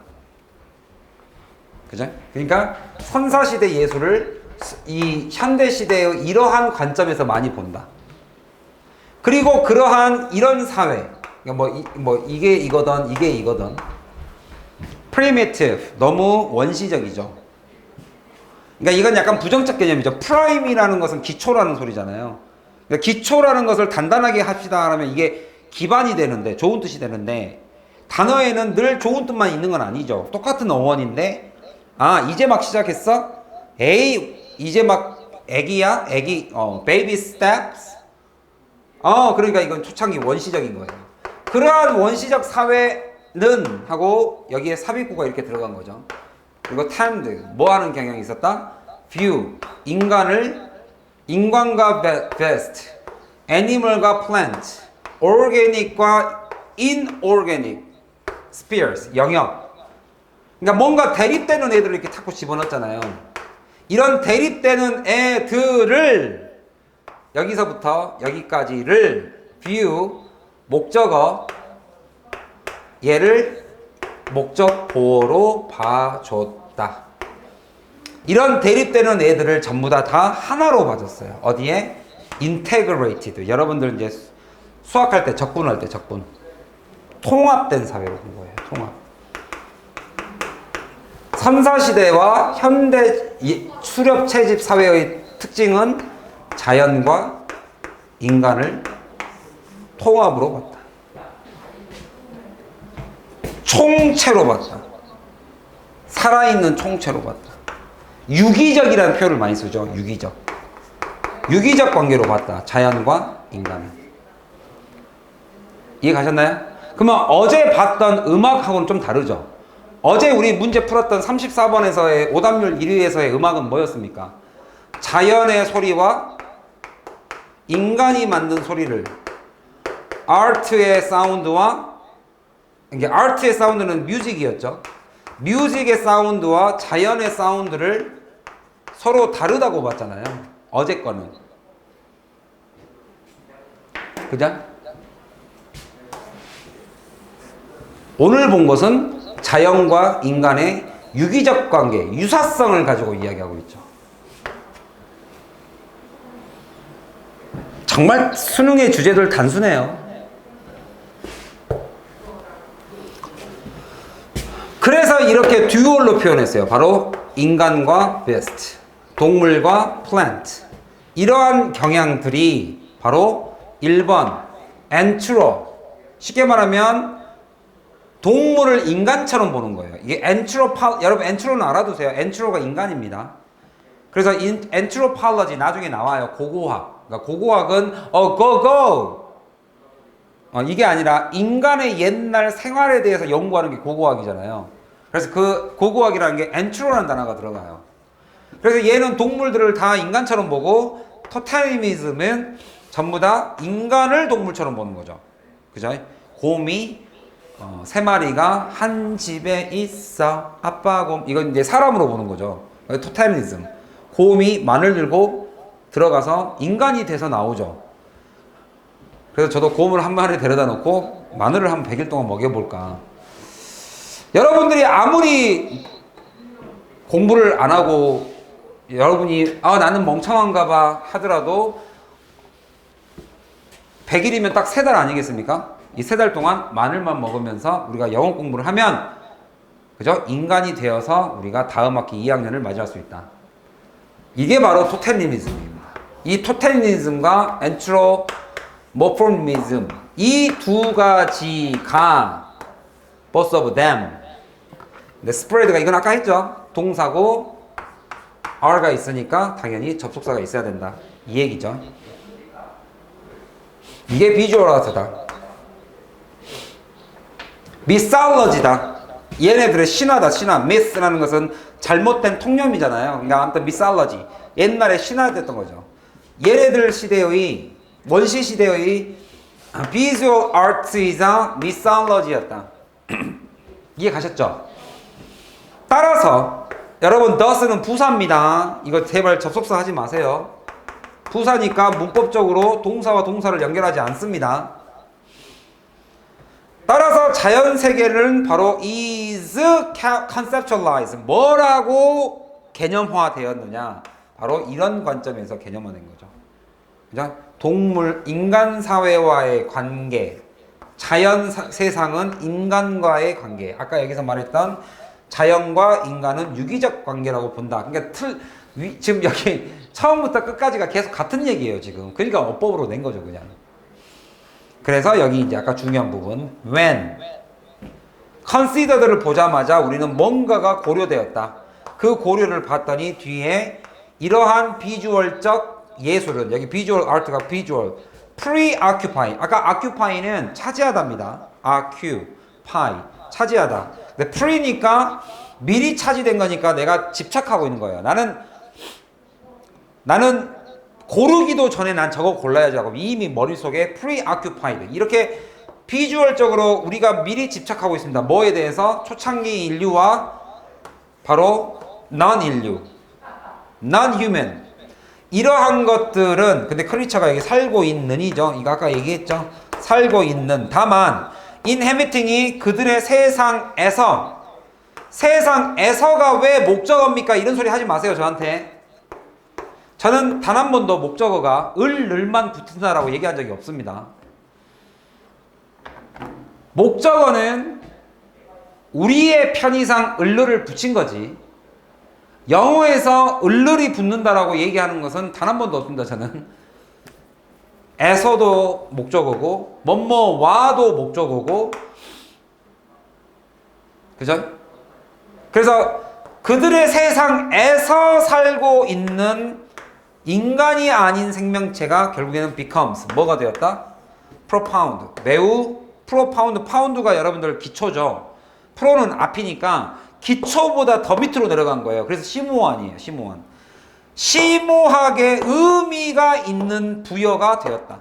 그죠? 그러니까 선사시대 예술을 이 현대시대의 이러한 관점에서 많이 본다. 그리고 그러한 이런 사회, 이게 이거든, 이게 이거든. primitive, 너무 원시적이죠. 그러니까 이건 약간 부정적 개념이죠. prime이라는 것은 기초라는 소리잖아요. 그러니까 기초라는 것을 단단하게 합시다 하면 이게 기반이 되는데, 좋은 뜻이 되는데, 단어에는 늘 좋은 뜻만 있는 건 아니죠. 똑같은 어원인데, 아, 이제 막 시작했어? 에이, 이제 막 애기야? baby steps? 그러니까 이건 초창기 원시적인 거예요. 그러한 원시적 사회는 하고 여기에 삽입구가 이렇게 들어간 거죠. 그리고 tend, 뭐 하는 경향이 있었다? view, 인간과 best, animal과 plant, organic과 inorganic, spheres, 영역. 그러니까 뭔가 대립되는 애들을 이렇게 자꾸 집어넣었잖아요. 이런 대립되는 애들을 여기서부터 여기까지를 view, 목적어, 얘를 목적 보어로 봐줬다. 이런 대립되는 애들을 전부 다 하나로 봐줬어요. 어디에? integrated. 여러분들 이제 수학할 때 적분할 때 적분. 통합된 사회로 본 거예요. 통합. 선사시대와 현대 수렵 채집 사회의 특징은 자연과 인간을 통합으로 봤다. 총체로 봤다. 살아있는 총체로 봤다. 유기적이라는 표현을 많이 쓰죠. 유기적 관계로 봤다. 자연과 인간을. 이해 가셨나요? 그러면 어제 봤던 음악하고는 좀 다르죠. 어제 우리 문제 풀었던 34번에서의 오답률 1위에서의 음악은 뭐였습니까? 자연의 소리와 인간이 만든 소리를 아트의 사운드와, 이게 아트의 사운드는 뮤직이었죠. 뮤직의 사운드와 자연의 사운드를 서로 다르다고 봤잖아요. 어제 거는. 그죠? 오늘 본 것은 자연과 인간의 유기적 관계, 유사성을 가지고 이야기하고 있죠. 정말 수능의 주제들 단순해요. 그래서 이렇게 듀얼로 표현했어요. 바로 인간과 beast, 동물과 plant. 이러한 경향들이 바로 1번 엔트로, 쉽게 말하면 동물을 인간처럼 보는 거예요. 이게 여러분 엔트로는 알아두세요. 엔트로가 인간입니다. 그래서 엔트로폴로지 나중에 나와요. 고고학. 그러니까 고고학은 go 이게 아니라 인간의 옛날 생활에 대해서 연구하는 게 고고학이잖아요. 그래서 그 고고학이라는 게 엔트로라는 단어가 들어가요. 그래서 얘는 동물들을 다 인간처럼 보고 토탈리즘은 전부 다 인간을 동물처럼 보는 거죠. 그죠? 곰이 세 마리가 한 집에 있어. 아빠 곰. 이건 이제 사람으로 보는 거죠. 토탈리즘. 곰이 마늘 들고 들어가서 인간이 돼서 나오죠. 그래서 저도 곰을 한 마리 데려다 놓고 마늘을 한 100일 동안 먹여볼까. 여러분들이 아무리 공부를 안 하고 여러분이 나는 멍청한가 봐 하더라도 100일이면 딱 3달 아니겠습니까? 이 3달 동안 마늘만 먹으면서 우리가 영어 공부를 하면 그죠? 인간이 되어서 우리가 다음 학기 2학년을 맞이할 수 있다. 이게 바로 토탈리즘입니다. 이 토탈리즘과 엔트로모포미즘 이 두 가지가 both of them. 근데 spread가 이건 아까 했죠. 동사고 are가 있으니까 당연히 접속사가 있어야 된다. 이 얘기죠. 이게 비주얼 아트다. 미살러지다. 얘네들의 신화다. 신화. 미스라는 것은 잘못된 통념이잖아요. 그러니까 아무튼 미살러지. 옛날에 신화됐던 거죠. 얘네들 시대의 원시 시대의 비주얼 아트이자 미살러지였다. 이해 가셨죠? 따라서 여러분 thus는 부사입니다. 이거 제발 접속사 하지 마세요. 부사니까 문법적으로 동사와 동사를 연결하지 않습니다. 따라서 자연 세계는 바로 is conceptualized. 뭐라고 개념화되었느냐? 바로 이런 관점에서 개념화된 거죠. 그죠? 동물, 인간 사회와의 관계, 자연 세상은 인간과의 관계. 아까 여기서 말했던 자연과 인간은 유기적 관계라고 본다. 그러니까 지금 여기 처음부터 끝까지가 계속 같은 얘기예요, 지금. 그러니까 어법으로 낸 거죠, 그냥. 그래서 여기 이제 아까 중요한 부분, when considered를 보자마자 우리는 뭔가가 고려되었다. 그 고려를 봤더니 뒤에 이러한 비주얼적 예술은, 여기 비주얼 아트가 비주얼, preoccupy. 아까 occupy는 차지하다입니다. occupy, 차지하다. 근데 pre니까 미리 차지된 거니까 내가 집착하고 있는 거예요. 나는 고르기도 전에 난 저거 골라야지 하고 이미 머릿속에 preoccupied. 이렇게 비주얼적으로 우리가 미리 집착하고 있습니다. 뭐에 대해서? 초창기 인류와 바로 non-인류, non-human. 이러한 것들은 근데 크리처가 여기 살고 있는이죠. 이거 아까 얘기했죠. 살고 있는. 다만 inhabiting이 그들의 세상에서가 왜 목적어입니까? 이런 소리 하지 마세요, 저한테. 저는 단 한 번도 목적어가 을만 붙은다라고 얘기한 적이 없습니다. 목적어는 우리의 편의상 을을 붙인 거지. 영어에서 을이 붙는다라고 얘기하는 것은 단 한 번도 없습니다, 저는. 에서도 목적어고, 뭐뭐와도 목적어고, 그죠? 그래서 그들의 세상에서 살고 있는 인간이 아닌 생명체가 결국에는 becomes 뭐가 되었다? profound. 매우 profound. 파운드가 여러분들 기초죠. 프로는 앞이니까 기초보다 더 밑으로 내려간 거예요. 그래서 심오한이에요. 심오한. 심오하게 의미가 있는 부여가 되었다.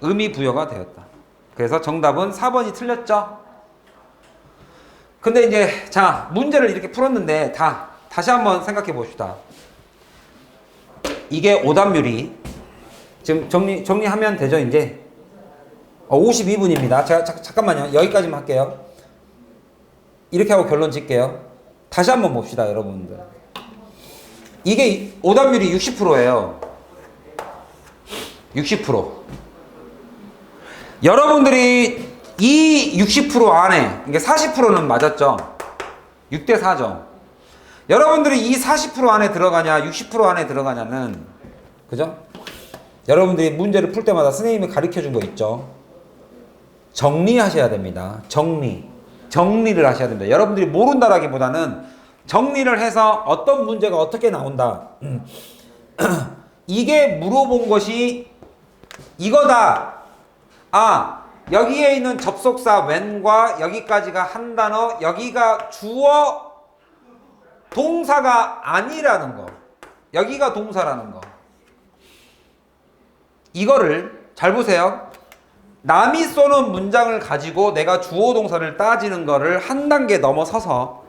의미 부여가 되었다. 그래서 정답은 4번이 틀렸죠. 근데 이제 자 문제를 이렇게 풀었는데 다시 한번 생각해 봅시다. 이게 오답률이 지금 정리하면 되죠, 이제? 52분입니다. 제가 잠깐만요. 여기까지만 할게요. 이렇게 하고 결론 짓게요. 다시 한번 봅시다, 여러분들. 이게 오답률이 60%예요. 60%. 여러분들이 이 60% 안에, 이게 40%는 맞았죠? 6대 4죠? 여러분들이 이 40% 안에 들어가냐, 60% 안에 들어가냐는, 그죠? 여러분들이 문제를 풀 때마다 선생님이 가르쳐 준 거 있죠? 정리하셔야 됩니다. 정리를 하셔야 됩니다. 여러분들이 모른다라기보다는 정리를 해서 어떤 문제가 어떻게 나온다. 이게 물어본 것이 이거다. 아, 여기에 있는 접속사 when과 여기까지가 한 단어, 여기가 주어 동사가 아니라는 거. 여기가 동사라는 거. 이거를 잘 보세요. 남이 쏘는 문장을 가지고 내가 주어 동사를 따지는 거를 한 단계 넘어서서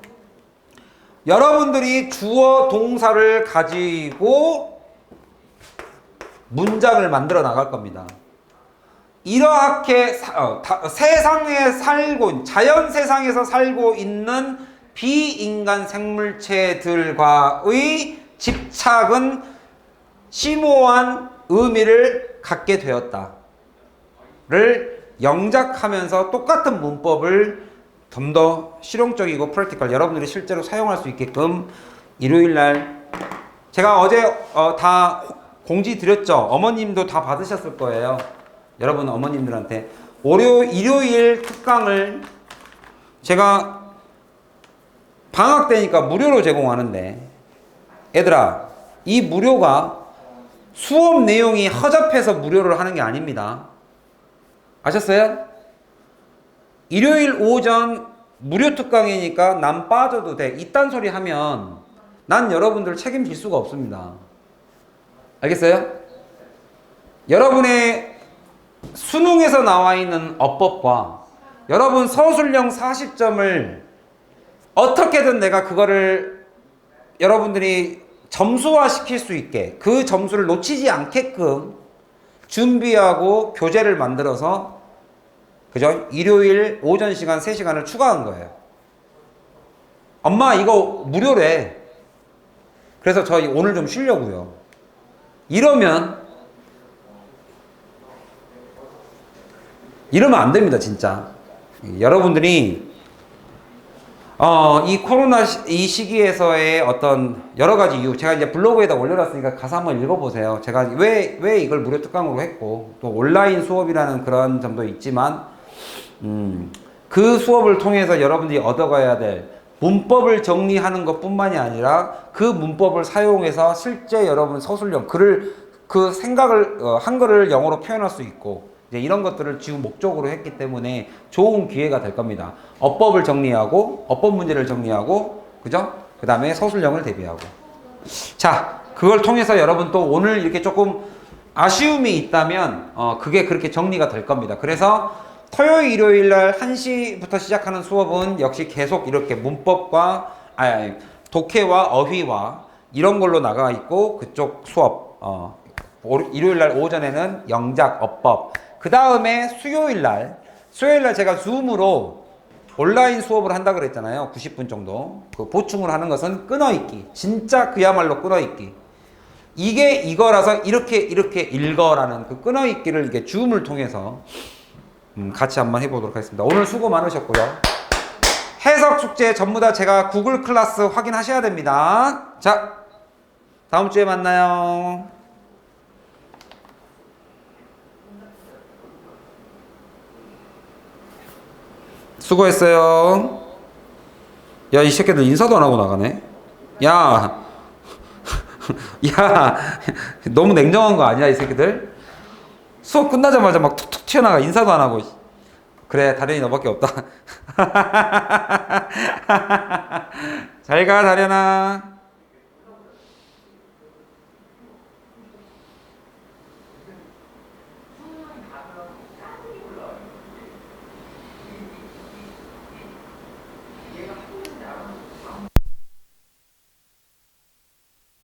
여러분들이 주어 동사를 가지고 문장을 만들어 나갈 겁니다. 이렇게 세상에 살고, 자연 세상에서 살고 있는 비인간 생물체들과의 집착은 심오한 의미를 갖게 되었다를 영작하면서 똑같은 문법을 좀 더 실용적이고 프랙티컬, 여러분들이 실제로 사용할 수 있게끔 일요일날 제가 어제 다 공지 드렸죠. 어머님도 다 받으셨을 거예요. 여러분 어머님들한테 일요일 특강을 제가 방학 때니까 무료로 제공하는데, 얘들아, 이 무료가 수업 내용이 허접해서 무료를 하는 게 아닙니다. 아셨어요? 일요일 오전 무료 특강이니까 난 빠져도 돼, 이딴 소리 하면 난 여러분들 책임질 수가 없습니다. 알겠어요? 여러분의 수능에서 나와 있는 어법과 여러분 서술형 40점을 어떻게든 내가 그거를 여러분들이 점수화 시킬 수 있게, 그 점수를 놓치지 않게끔 준비하고 교재를 만들어서, 그죠? 일요일 오전 시간 3시간을 추가한 거예요. 엄마 이거 무료래. 그래서 저희 오늘 좀 쉬려고요. 이러면 안 됩니다, 진짜. 여러분들이 이 코로나 이 시기에서의 어떤 여러 가지 이유, 제가 이제 블로그에다 올려놨으니까 가서 한번 읽어보세요. 제가 왜 이걸 무료 특강으로 했고, 또 온라인 수업이라는 그런 점도 있지만, 그 수업을 통해서 여러분들이 얻어가야 될 문법을 정리하는 것 뿐만이 아니라 그 문법을 사용해서 실제 여러분 서술형 글을, 그 생각을 한글을 영어로 표현할 수 있고, 이제 이런 것들을 지금 목적으로 했기 때문에 좋은 기회가 될 겁니다. 어법을 정리하고, 어법 문제를 정리하고, 그죠? 그 다음에 서술형을 대비하고. 자, 그걸 통해서 여러분 또 오늘 이렇게 조금 아쉬움이 있다면, 그게 그렇게 정리가 될 겁니다. 그래서 토요일, 일요일 날 1시부터 시작하는 수업은 역시 계속 이렇게 문법과, 독해와 어휘와 이런 걸로 나가 있고, 그쪽 수업, 일요일 날 오전에는 영작, 어법. 그 다음에 수요일 날 제가 줌으로 온라인 수업을 한다 그랬잖아요. 90분 정도. 그 보충을 하는 것은 끊어읽기. 진짜 그야말로 끊어읽기. 이게 이거라서 이렇게 읽어라는 그 끊어읽기를 이렇게 줌을 통해서 같이 한번 해보도록 하겠습니다. 오늘 수고 많으셨고요. 해석 숙제 전부 다 제가 구글 클래스 확인하셔야 됩니다. 자, 다음 주에 만나요. 수고했어요. 야, 이 새끼들 인사도 안 하고 나가네. 야, 너무 냉정한 거 아니야, 이 새끼들? 수업 끝나자마자 막 툭툭 튀어나가, 인사도 안 하고. 그래, 다련이 너밖에 없다. 잘 가, 다련아.